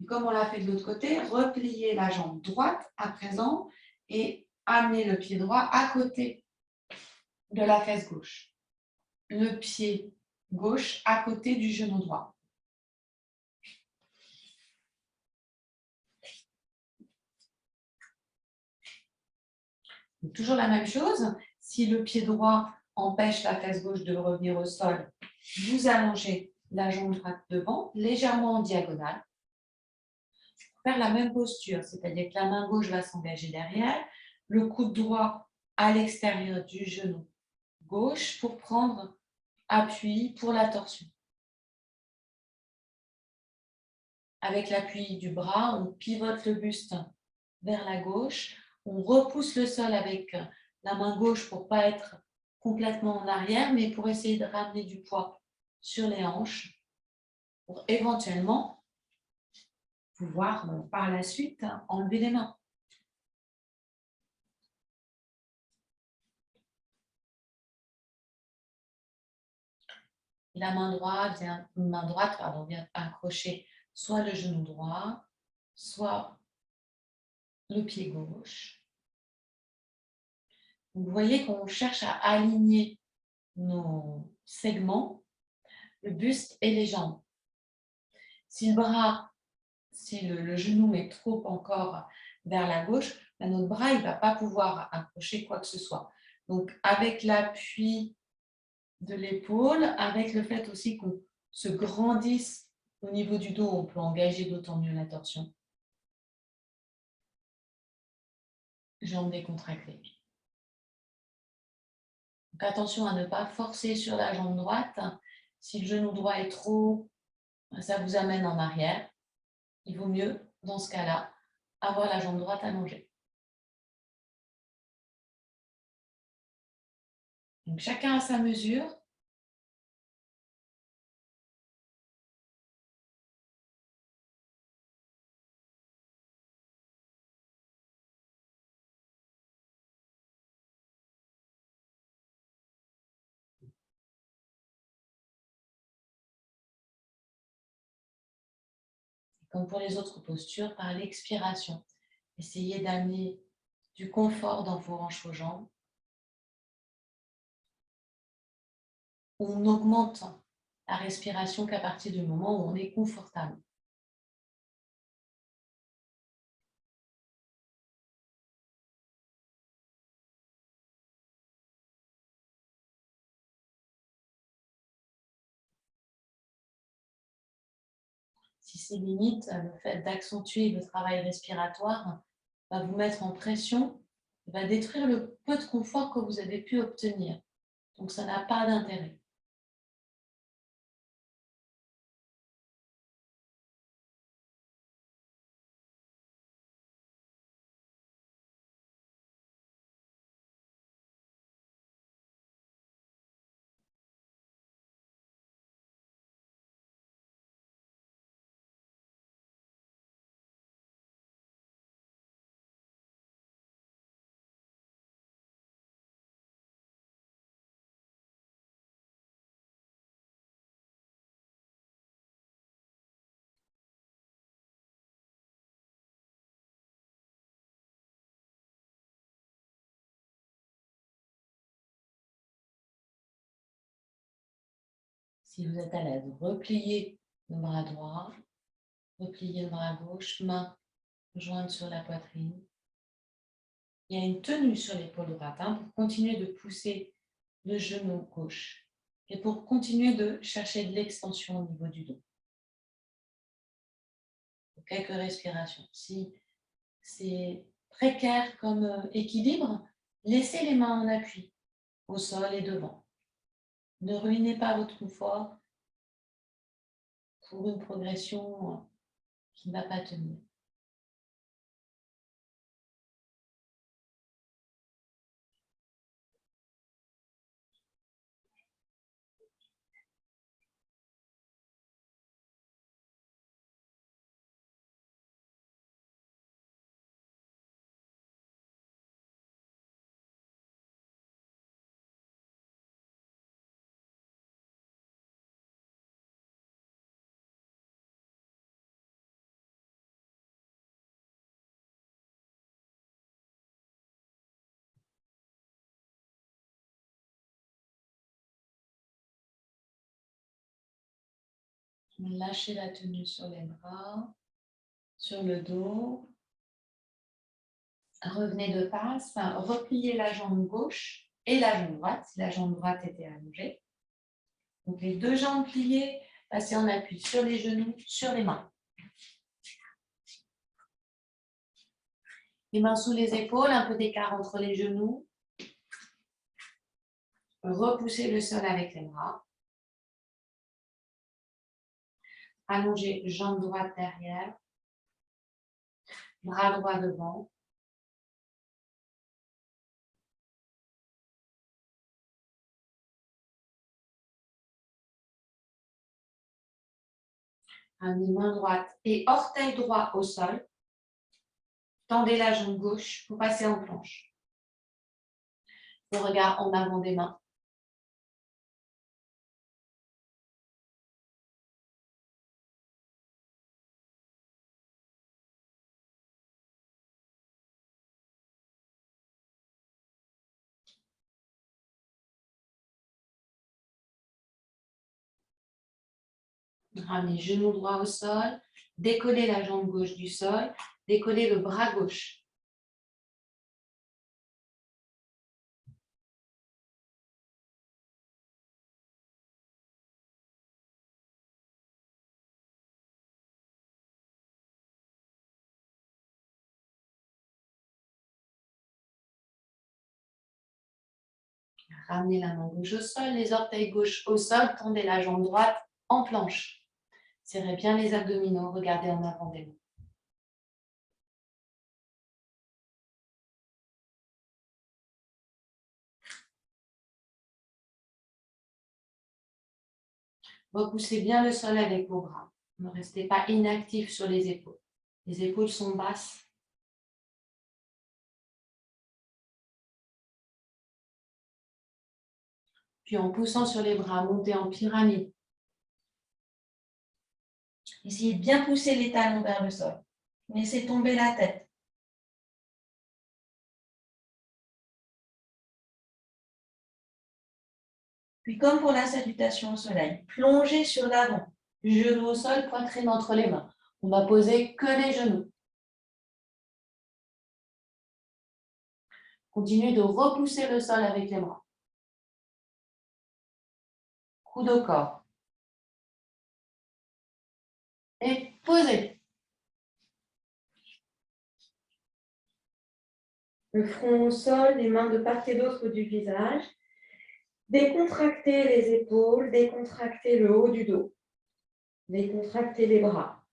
Comme on l'a fait de l'autre côté, repliez la jambe droite à présent et amenez le pied droit à côté de la fesse gauche. Le pied gauche à côté du genou droit. Donc, toujours la même chose, si le pied droit empêche la fesse gauche de revenir au sol, vous allongez la jambe droite devant, légèrement en diagonale. Faire la même posture, c'est-à-dire que la main gauche va s'engager derrière, le coude droit à l'extérieur du genou gauche pour prendre appui pour la torsion. Avec l'appui du bras, on pivote le buste vers la gauche, on repousse le sol avec la main gauche pour ne pas être complètement en arrière, mais pour essayer de ramener du poids sur les hanches, pour éventuellement pouvoir par la suite enlever les mains. La main droite vient accrocher soit le genou droit, soit le pied gauche. Vous voyez qu'on cherche à aligner nos segments, le buste et les jambes. Si le genou est trop encore vers la gauche, notre bras ne va pas pouvoir accrocher quoi que ce soit. Donc, avec l'appui de l'épaule, avec le fait aussi qu'on se grandisse au niveau du dos, on peut engager d'autant mieux la torsion. Jambes décontractées. Donc, attention à ne pas forcer sur la jambe droite. Si le genou droit est trop, ça vous amène en arrière. Il vaut mieux, dans ce cas-là, avoir la jambe droite allongée. Donc, chacun à sa mesure. Comme pour les autres postures, par l'expiration. Essayez d'amener du confort dans vos hanches aux jambes. On augmente la respiration qu'à partir du moment où on est confortable. Si c'est limite, le fait d'accentuer le travail respiratoire va vous mettre en pression, va détruire le peu de confort que vous avez pu obtenir. Donc, ça n'a pas d'intérêt. Si vous êtes à l'aise, repliez le bras droit, repliez le bras gauche, main jointe sur la poitrine. Il y a une tenue sur l'épaule droite pour continuer de pousser le genou gauche et pour continuer de chercher de l'extension au niveau du dos. Quelques respirations. Si c'est précaire comme équilibre, laissez les mains en appui au sol et devant. Ne ruinez pas votre confort pour une progression qui ne va pas tenir. Lâchez la tenue sur les bras, sur le dos. Revenez de face, repliez la jambe gauche et la jambe droite, si la jambe droite était allongée. Donc les deux jambes pliées, passez en appui sur les genoux, sur les mains. Les mains sous les épaules, un peu d'écart entre les genoux. Repoussez le sol avec les bras. Allongez jambe droite derrière. Bras droit devant. Amenez main droite et orteil droit au sol. Tendez la jambe gauche pour passer en planche. Le regard en avant des mains. Ramenez genou droit au sol. Décollez la jambe gauche du sol. Décollez le bras gauche. Ramenez la main gauche au sol, les orteils gauche au sol, tendez la jambe droite en planche. Serrez bien les abdominaux, regardez en avant des mains. Repoussez bien le sol avec vos bras. Ne restez pas inactif sur les épaules. Les épaules sont basses. Puis en poussant sur les bras, montez en pyramide. Essayez de bien pousser les talons vers le sol. Laissez tomber la tête. Puis comme pour la salutation au soleil, plongez sur l'avant. Genoux au sol, poitrine entre les mains. On va poser que les genoux. Continuez de repousser le sol avec les bras. Coude au corps. Et posez. Le front au sol, les mains de part et d'autre du visage. Décontractez les épaules, décontractez le haut du dos. Décontractez les bras.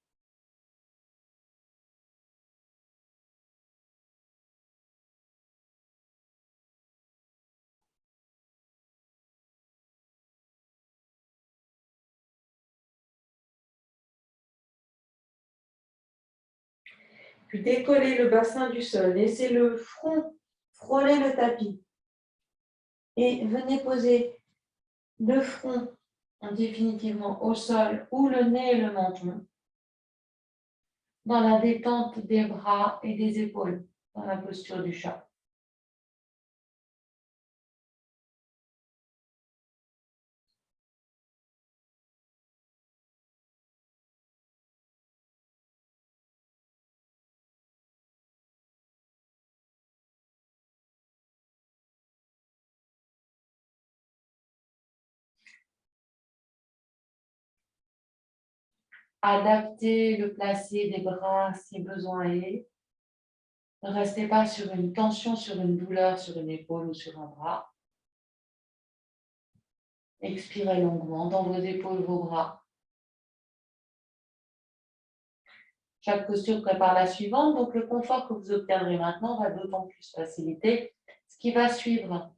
Puis décollez le bassin du sol. Laissez le front frôler le tapis. Et venez poser le front définitivement au sol ou le nez et le menton dans la détente des bras et des épaules, dans la posture du chat. Adaptez le placé des bras si besoin est. Ne restez pas sur une tension, sur une douleur, sur une épaule ou sur un bras. Expirez longuement dans vos épaules, vos bras. Chaque posture prépare la suivante, donc le confort que vous obtiendrez maintenant va d'autant plus faciliter ce qui va suivre.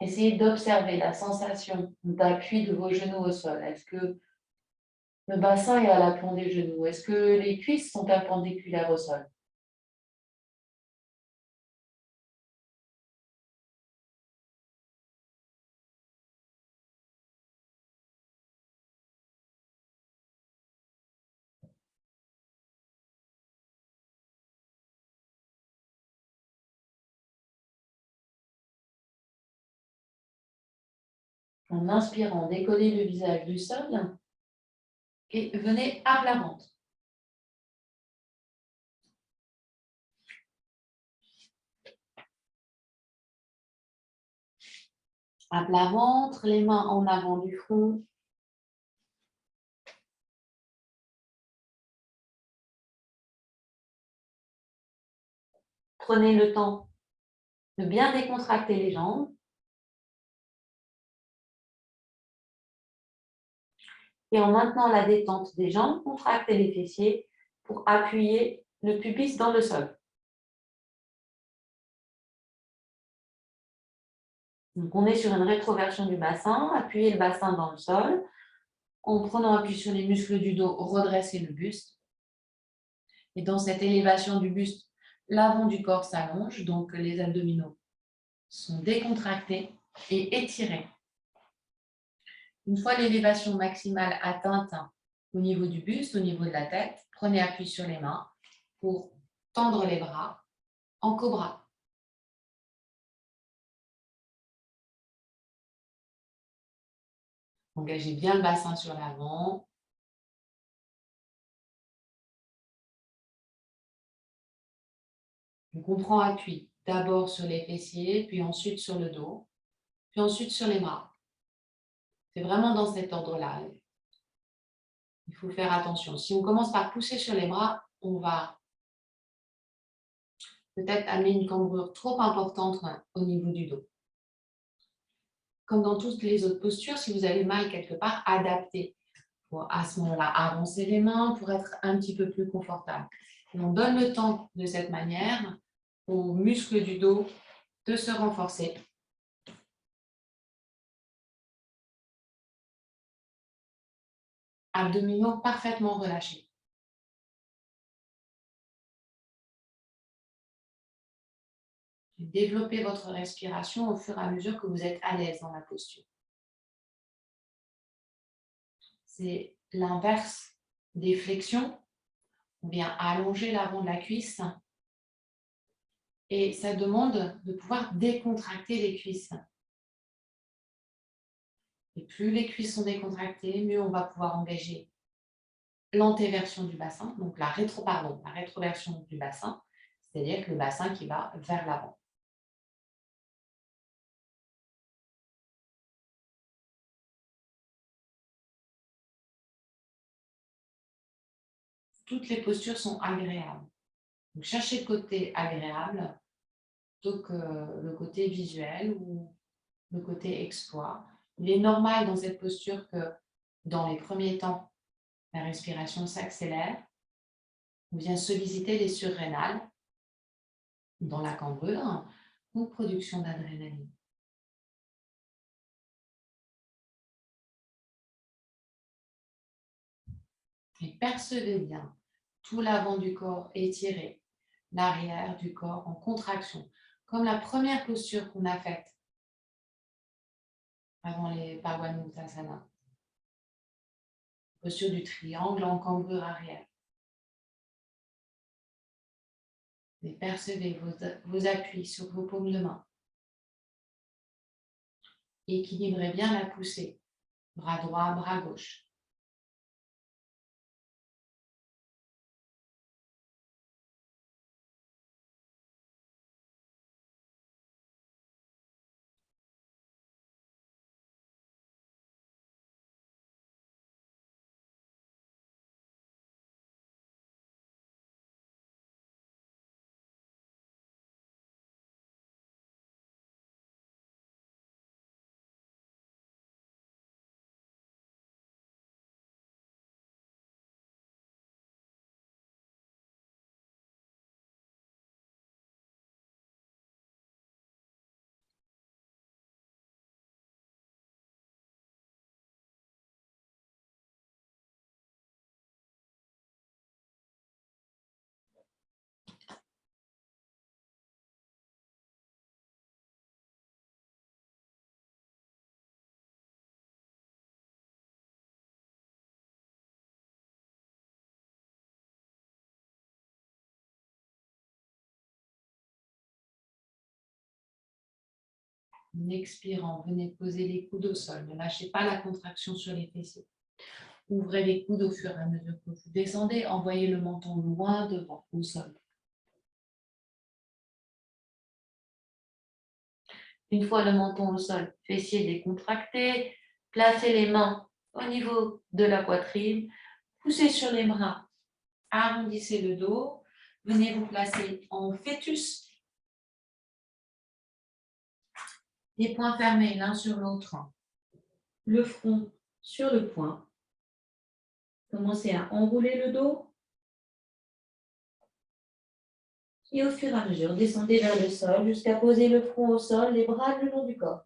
Essayez d'observer la sensation d'appui de vos genoux au sol. Est-ce que le bassin est à l'aplomb des genoux? Est-ce que les cuisses sont perpendiculaires au sol? En inspirant, décollez le visage du sol et venez à plat ventre. À plat ventre, les mains en avant du front. Prenez le temps de bien décontracter les jambes. Et en maintenant la détente des jambes, contractez les fessiers pour appuyer le pubis dans le sol. Donc on est sur une rétroversion du bassin, appuyez le bassin dans le sol. En prenant appui sur les muscles du dos, redressez le buste. Et dans cette élévation du buste, l'avant du corps s'allonge, donc les abdominaux sont décontractés et étirés. Une fois l'élévation maximale atteinte au niveau du buste, au niveau de la tête, prenez appui sur les mains pour tendre les bras en cobra. Engagez bien le bassin sur l'avant. Donc on prend appui d'abord sur les fessiers, puis ensuite sur le dos, puis ensuite sur les bras. C'est vraiment dans cet ordre-là. Il faut faire attention. Si on commence par pousser sur les bras, on va peut-être amener une cambrure trop importante au niveau du dos. Comme dans toutes les autres postures, si vous avez mal quelque part, adaptez. Pour à ce moment-là avancer les mains pour être un petit peu plus confortable. Et on donne le temps de cette manière aux muscles du dos de se renforcer. Abdominaux parfaitement relâchés. Développez votre respiration au fur et à mesure que vous êtes à l'aise dans la posture. C'est l'inverse des flexions. On vient allonger l'avant de la cuisse et ça demande de pouvoir décontracter les cuisses. Et plus les cuisses sont décontractées, mieux on va pouvoir engager l'antéversion du bassin, donc la rétroversion du bassin, c'est-à-dire que le bassin qui va vers l'avant. Toutes les postures sont agréables. Donc, cherchez le côté agréable plutôt que le côté visuel ou le côté exploit. Il est normal dans cette posture que dans les premiers temps, la respiration s'accélère. On vient solliciter les surrénales dans la cambrure, donc production d'adrénaline. Et percevez bien tout l'avant du corps étiré, l'arrière du corps en contraction, comme la première posture qu'on a faite avant les Pawanuttasana. Posture du triangle en cambrure arrière. Et percevez vos appuis sur vos paumes de main. Équilibrez bien la poussée, bras droit, bras gauche. En expirant, venez poser les coudes au sol. Ne lâchez pas la contraction sur les fessiers. Ouvrez les coudes au fur et à mesure que vous descendez. Envoyez le menton loin devant, au sol. Une fois le menton au sol, fessiers décontractés, placez les mains au niveau de la poitrine. Poussez sur les bras. Arrondissez le dos. Venez vous placer en fœtus. Les poings fermés l'un sur l'autre. Le front sur le poing. Commencez à enrouler le dos. Et au fur et à mesure, descendez vers le sol jusqu'à poser le front au sol, les bras le long du corps.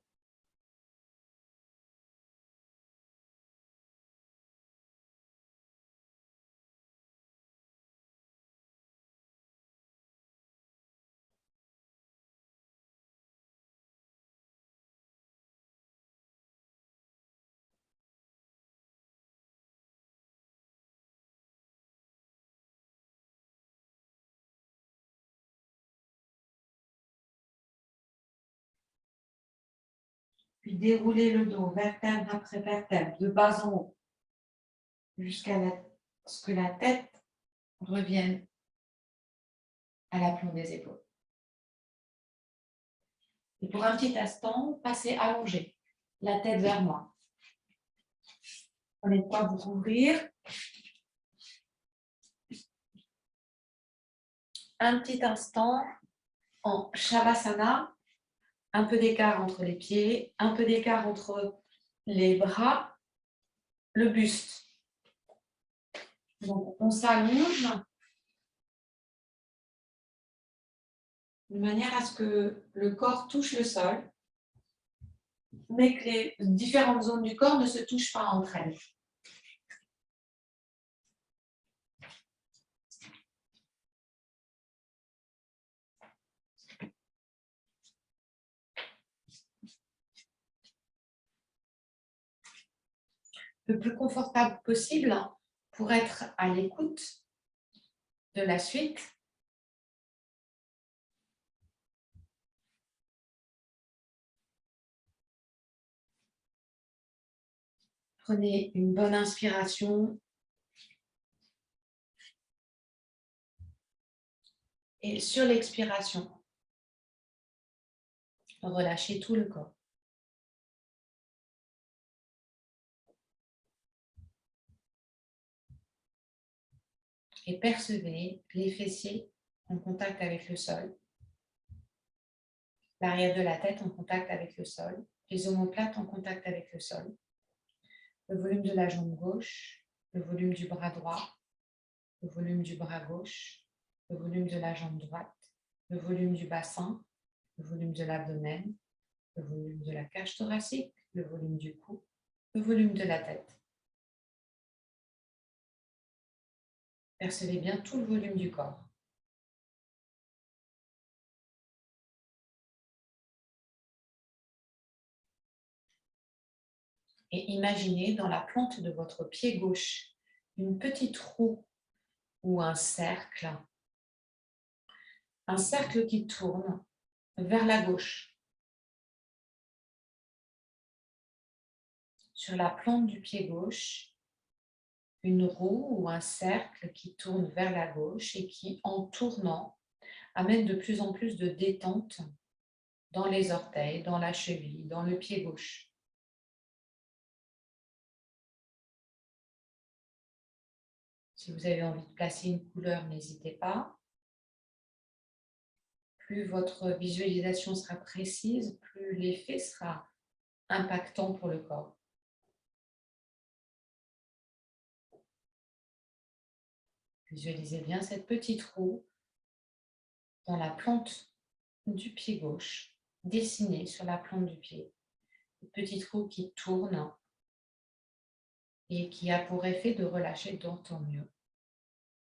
Puis déroulez le dos, vertèbre après vertèbre, de bas en haut, jusqu'à ce que la tête revienne à l'aplomb des épaules. Et pour un petit instant, passez allongé, la tête vers moi. Prenez de quoi vous couvrir. Un petit instant en Shavasana, un peu d'écart entre les pieds, un peu d'écart entre les bras, le buste. Donc, on s'allonge de manière à ce que le corps touche le sol, mais que les différentes zones du corps ne se touchent pas entre elles. Le plus confortable possible pour être à l'écoute de la suite. Prenez une bonne inspiration et sur l'expiration, relâchez tout le corps. Et percevez les fessiers en contact avec le sol, l'arrière de la tête en contact avec le sol, les omoplates en contact avec le sol, le volume de la jambe gauche, le volume du bras droit, le volume du bras gauche, le volume de la jambe droite, le volume du bassin, le volume de l'abdomen, le volume de la cage thoracique, le volume du cou, le volume de la tête. Percevez bien tout le volume du corps. Et imaginez dans la plante de votre pied gauche une petite roue ou un cercle qui tourne vers la gauche. Sur la plante du pied gauche, une roue ou un cercle qui tourne vers la gauche et qui, en tournant, amène de plus en plus de détente dans les orteils, dans la cheville, dans le pied gauche. Si vous avez envie de placer une couleur, n'hésitez pas. Plus votre visualisation sera précise, plus l'effet sera impactant pour le corps. Visualisez bien cette petite roue dans la plante du pied gauche, dessinée sur la plante du pied. Une petite roue qui tourne et qui a pour effet de relâcher d'autant mieux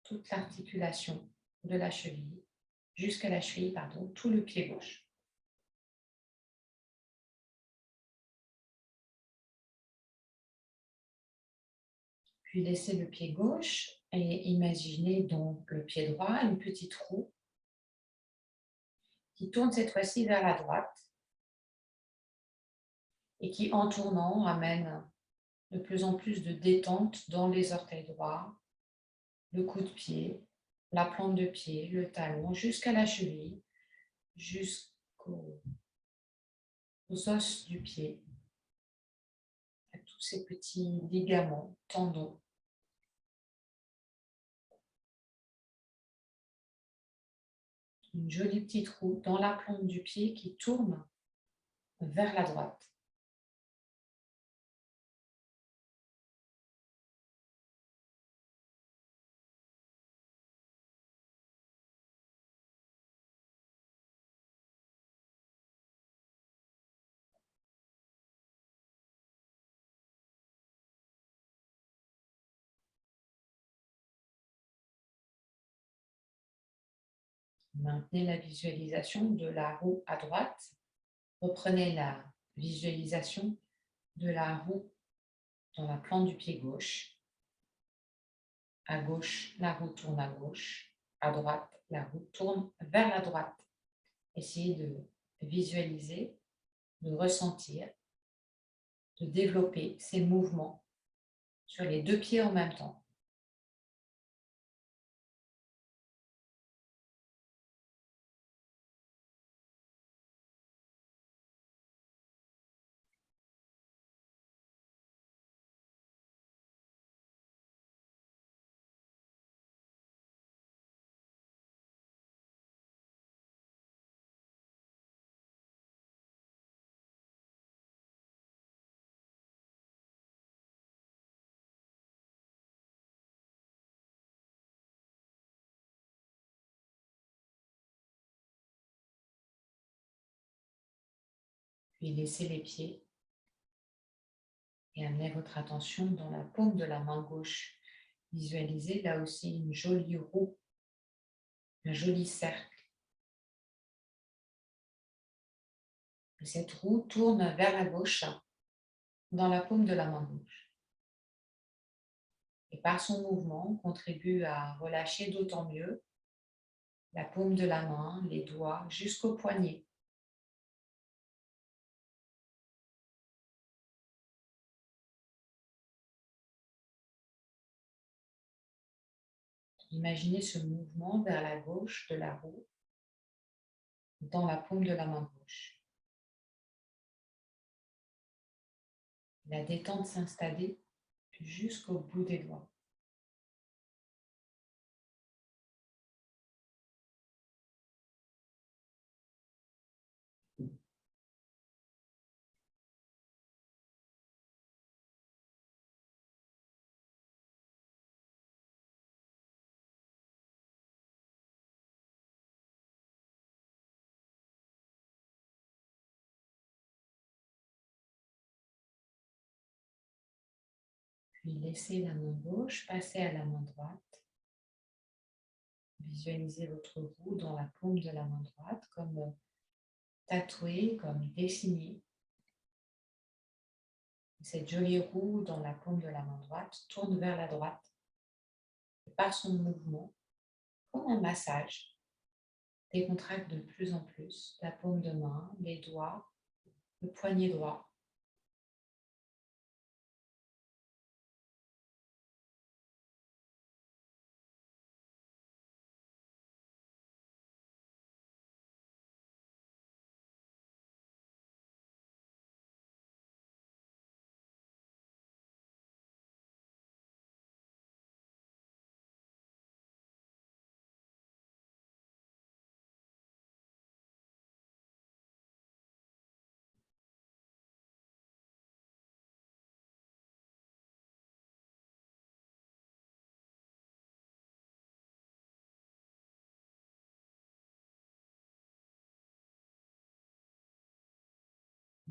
toute l'articulation de la cheville, jusqu'à la cheville, tout le pied gauche. Puis laissez le pied gauche et imaginez donc le pied droit, une petite roue qui tourne cette fois-ci vers la droite et qui, en tournant, amène de plus en plus de détente dans les orteils droits, le coup de pied, la plante de pied, le talon, jusqu'à la cheville, jusqu'aux os du pied, à tous ces petits ligaments, tendons. Une jolie petite roue dans la plante du pied qui tourne vers la droite. Maintenez la visualisation de la roue à droite. Reprenez la visualisation de la roue dans la plante du pied gauche. À gauche, la roue tourne à gauche. À droite, la roue tourne vers la droite. Essayez de visualiser, de ressentir, de développer ces mouvements sur les deux pieds en même temps. Puis laissez les pieds et amenez votre attention dans la paume de la main gauche. Visualisez là aussi une jolie roue, un joli cercle. Et cette roue tourne vers la gauche dans la paume de la main gauche. Et par son mouvement, contribue à relâcher d'autant mieux la paume de la main, les doigts, jusqu'au poignet. Imaginez ce mouvement vers la gauche de la roue dans la paume de la main gauche. La détente s'installer jusqu'au bout des doigts. Puis laissez la main gauche passer à la main droite. Visualisez votre roue dans la paume de la main droite comme tatouée, comme dessinée. Cette jolie roue dans la paume de la main droite tourne vers la droite. Et par son mouvement, comme un massage, décontracte de plus en plus la paume de main, les doigts, le poignet droit.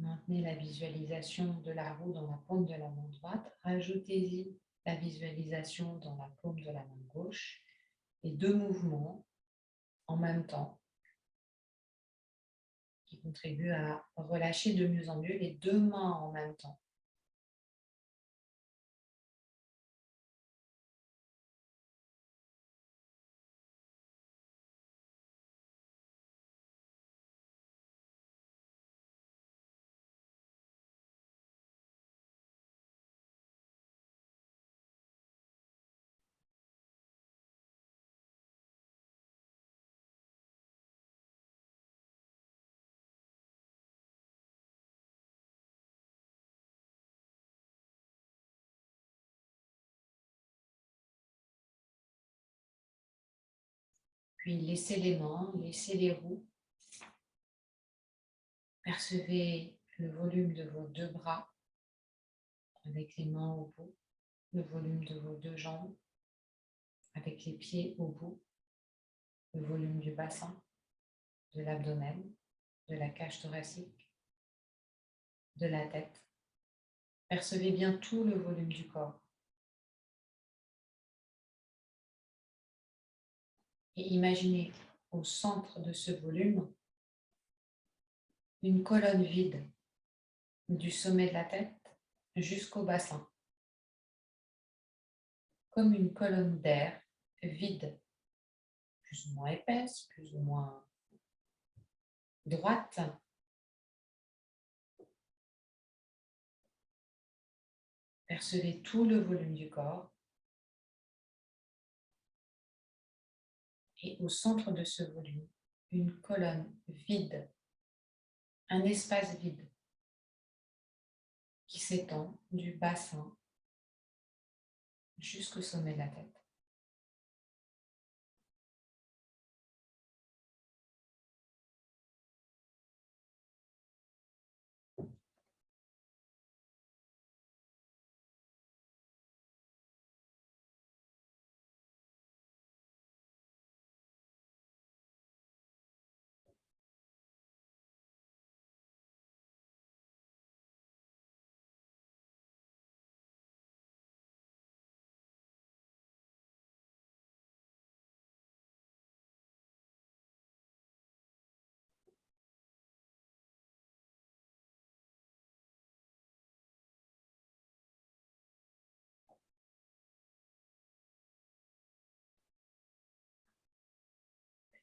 Maintenez la visualisation de la roue dans la paume de la main droite. Rajoutez-y la visualisation dans la paume de la main gauche. Et deux mouvements en même temps qui contribuent à relâcher de mieux en mieux les deux mains en même temps. Puis laissez les mains, laissez les roues. Percevez le volume de vos deux bras avec les mains au bout, le volume de vos deux jambes avec les pieds au bout, le volume du bassin, de l'abdomen, de la cage thoracique, de la tête. Percevez bien tout le volume du corps. Et imaginez au centre de ce volume une colonne vide du sommet de la tête jusqu'au bassin, comme une colonne d'air vide, plus ou moins épaisse, plus ou moins droite. Percevez tout le volume du corps et au centre de ce volume, une colonne vide, un espace vide qui s'étend du bassin jusqu'au sommet de la tête.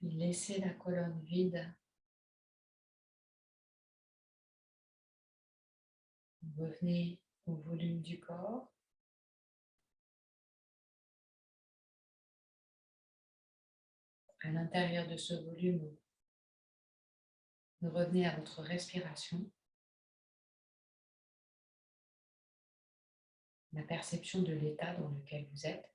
Puis laissez la colonne vide. Revenez au volume du corps. À l'intérieur de ce volume, revenez à votre respiration. La perception de l'état dans lequel vous êtes.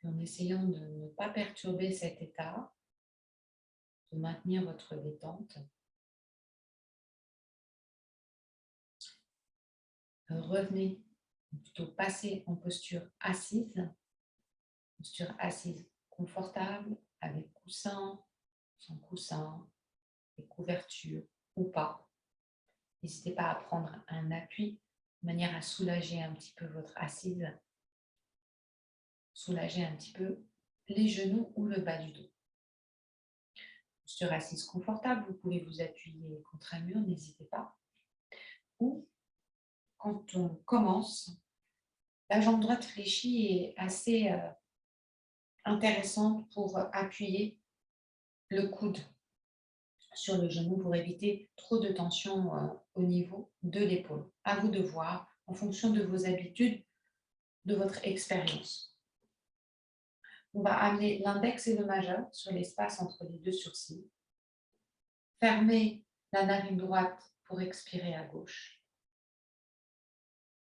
En essayant de ne pas perturber cet état, de maintenir votre détente, revenez, ou plutôt passez en posture assise confortable, avec coussin, sans coussin, et couverture ou pas. N'hésitez pas à prendre un appui de manière à soulager un petit peu votre assise, soulager un petit peu les genoux ou le bas du dos. Posture assise confortable, vous pouvez vous appuyer contre un mur, n'hésitez pas. Ou quand on commence, la jambe droite fléchie est assez intéressante pour appuyer le coude sur le genou pour éviter trop de tension au niveau de l'épaule. À vous de voir en fonction de vos habitudes, de votre expérience. On va amener l'index et le majeur sur l'espace entre les deux sourcils. Fermez la narine droite pour expirer à gauche.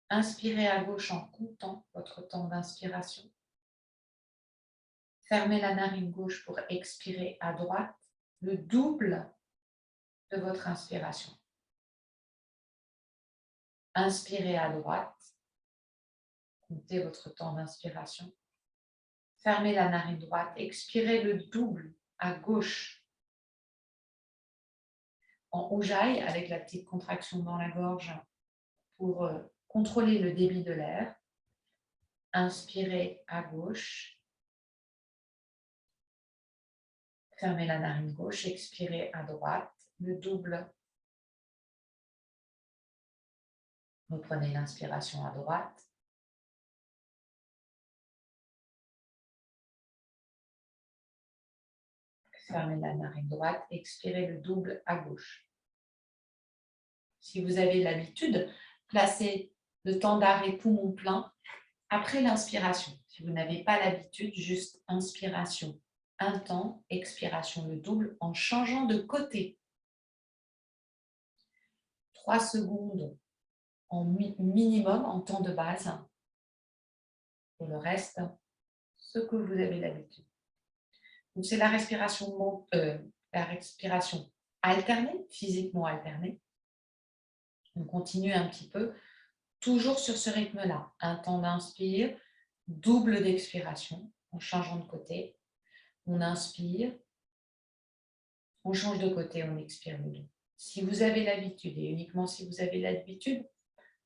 Inspirez à gauche en comptant votre temps d'inspiration. Fermez la narine gauche pour expirer à droite, le double de votre inspiration. Inspirez à droite, comptez votre temps d'inspiration. Fermez la narine droite, expirez le double à gauche. En ujjayi, avec la petite contraction dans la gorge pour contrôler le débit de l'air. Inspirez à gauche. Fermez la narine gauche, expirez à droite, le double. Reprenez l'inspiration à droite. Fermez la narine droite, expirez le double à gauche. Si vous avez l'habitude, placez le temps d'arrêt poumon plein après l'inspiration. Si vous n'avez pas l'habitude, juste inspiration, un temps, expiration, le double en changeant de côté. 3 secondes en minimum en temps de base. Pour le reste, ce que vous avez l'habitude. Donc, c'est la respiration alternée, physiquement alternée. On continue un petit peu, toujours sur ce rythme-là. Un temps d'inspire, double d'expiration, en changeant de côté. On inspire, on change de côté, on expire le double. Si vous avez l'habitude, et uniquement si vous avez l'habitude,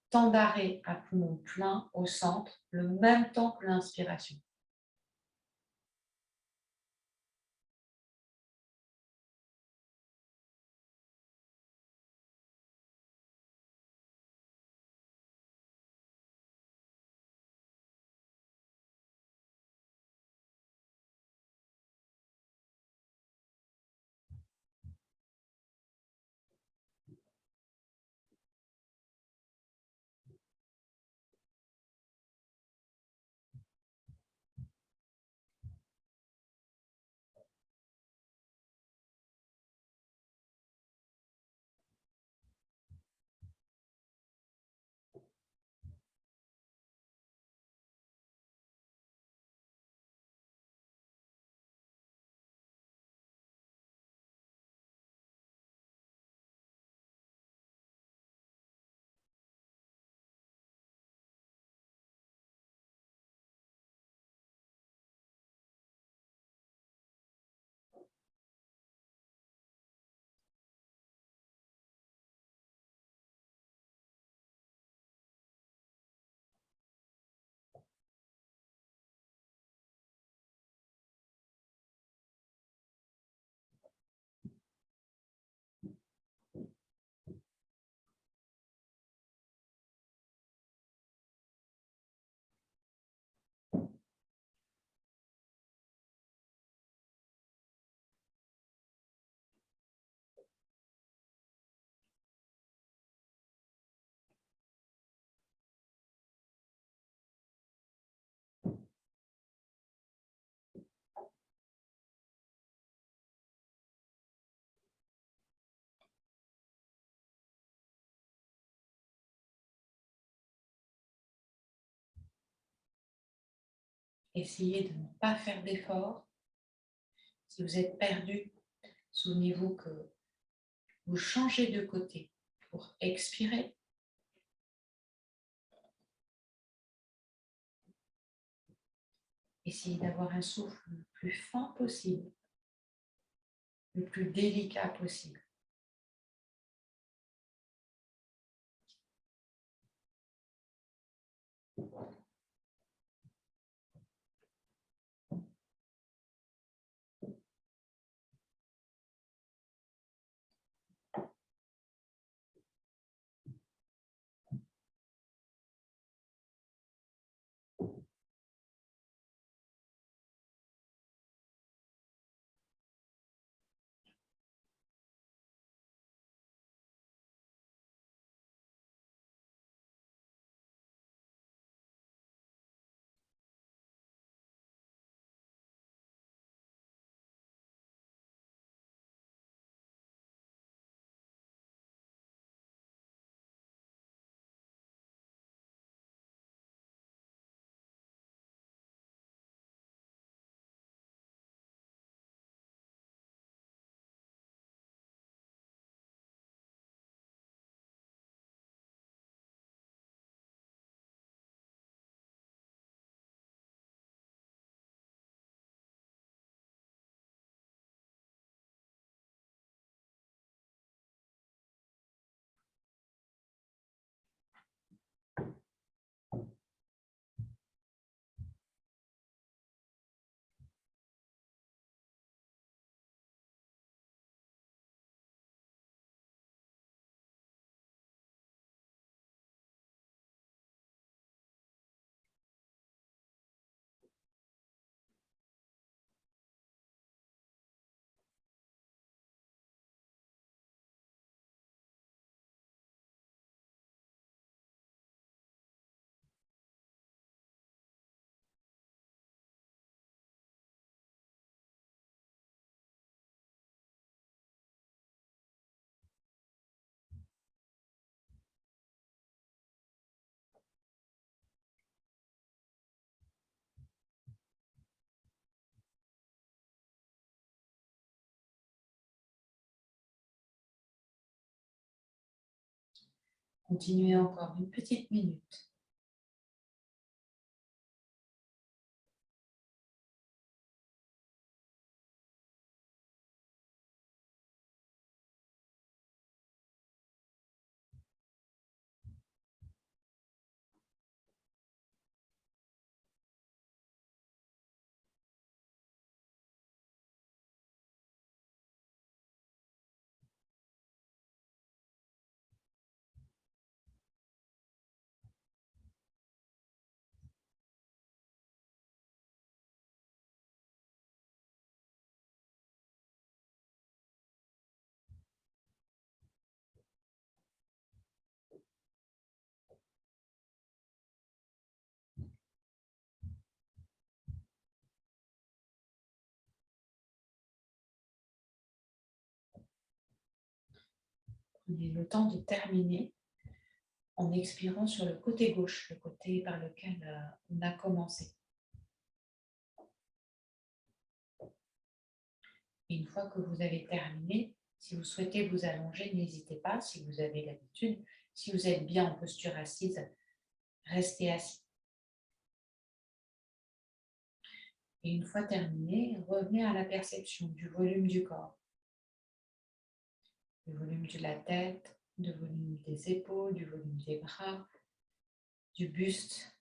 temps d'arrêt à poumon plein au centre, le même temps que l'inspiration. essayez de ne pas faire d'effort. Si vous êtes perdu, souvenez-vous que vous changez de côté pour expirer. Essayez d'avoir un souffle le plus fin possible, le plus délicat possible. Continuez encore une petite minute. Prenez le temps de terminer en expirant sur le côté gauche, le côté par lequel on a commencé. Et une fois que vous avez terminé, si vous souhaitez vous allonger, n'hésitez pas, si vous avez l'habitude. Si vous êtes bien en posture assise, restez assis. Et une fois terminé, revenez à la perception du volume du corps. Du volume de la tête, du volume des épaules, du volume des bras, du buste,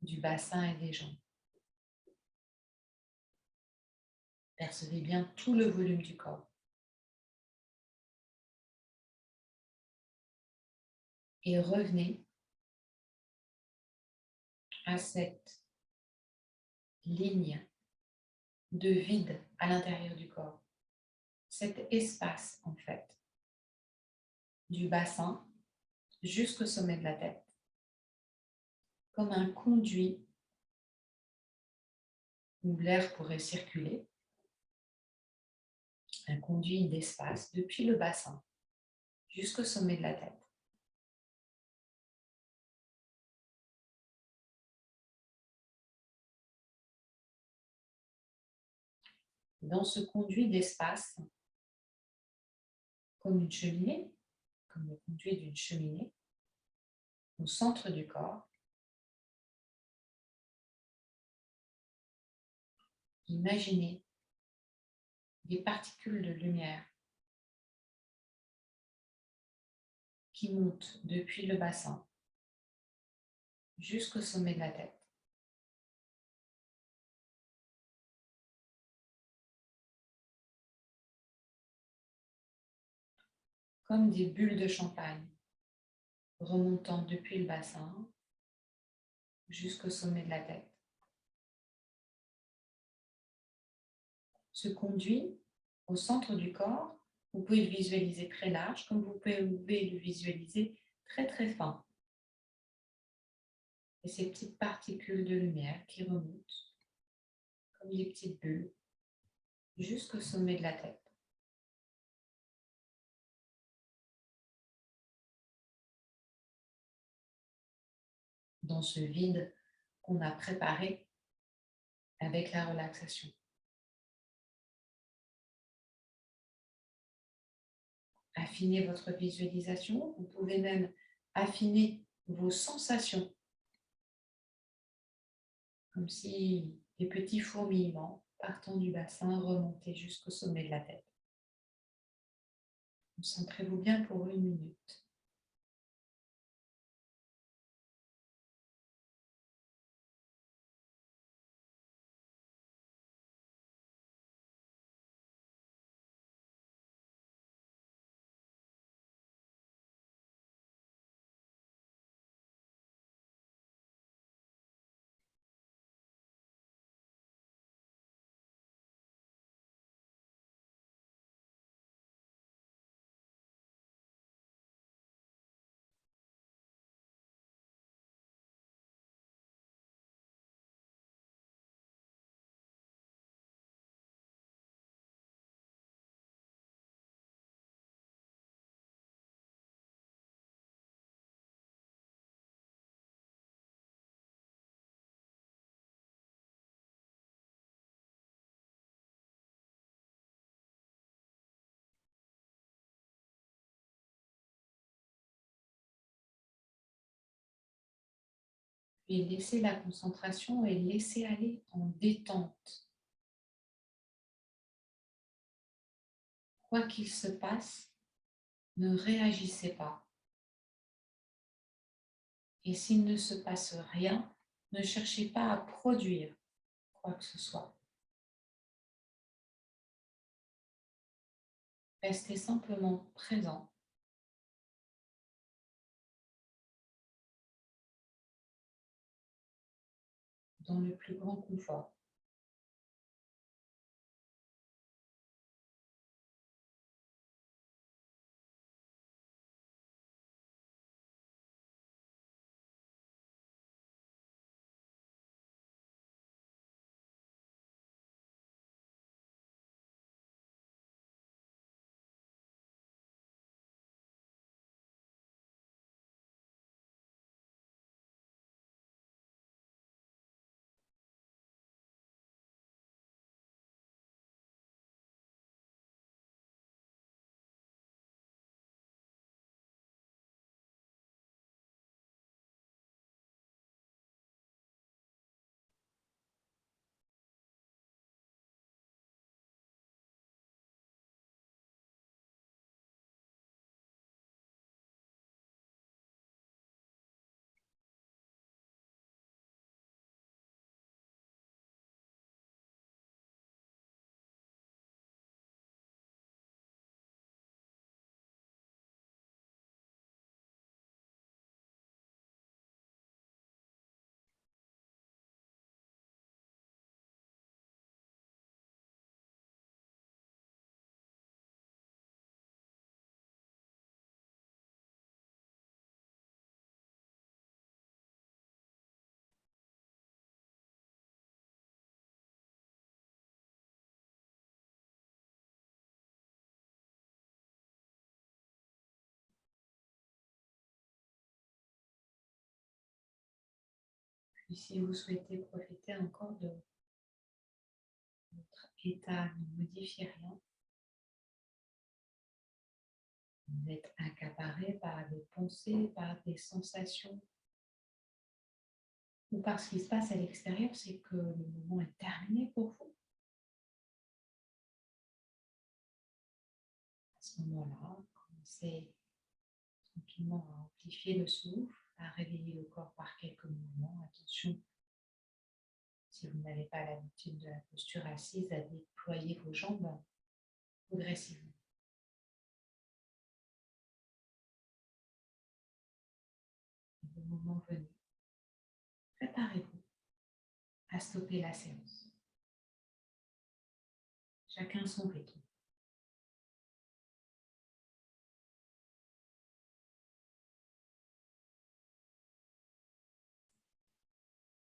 du bassin et des jambes. Percevez bien tout le volume du corps. Et revenez à cette ligne de vide à l'intérieur du corps. Cet espace, en fait, du bassin jusqu'au sommet de la tête, comme un conduit où l'air pourrait circuler, un conduit d'espace depuis le bassin jusqu'au sommet de la tête. Dans ce conduit d'espace, comme une cheminée, comme le conduit d'une cheminée, au centre du corps, imaginez des particules de lumière qui montent depuis le bassin jusqu'au sommet de la tête. Comme des bulles de champagne remontant depuis le bassin jusqu'au sommet de la tête. Ce conduit au centre du corps, vous pouvez le visualiser très large, comme vous pouvez le visualiser très très fin. Et ces petites particules de lumière qui remontent comme des petites bulles jusqu'au sommet de la tête. Dans ce vide qu'on a préparé avec la relaxation. Affinez votre visualisation, vous pouvez même affiner vos sensations, comme si des petits fourmillements partant du bassin remontaient jusqu'au sommet de la tête. Concentrez-vous bien pour 1 minute. Puis laissez la concentration et laissez aller en détente. Quoi qu'il se passe, ne réagissez pas. Et s'il ne se passe rien, ne cherchez pas à produire quoi que ce soit. Restez simplement présent. Dans le plus grand confort. Puis si vous souhaitez profiter encore de Votre état ne modifie rien. Vous êtes accaparé par des pensées, par des sensations, ou par ce qui se passe à l'extérieur, c'est que le moment est terminé pour vous. À ce moment-là, commencez tranquillement à amplifier le souffle, à réveiller le corps par quelques mouvements. Attention, si vous n'avez pas l'habitude de la posture assise, à déployer vos jambes progressivement. Le moment venu, préparez-vous à stopper la séance. Chacun son rythme.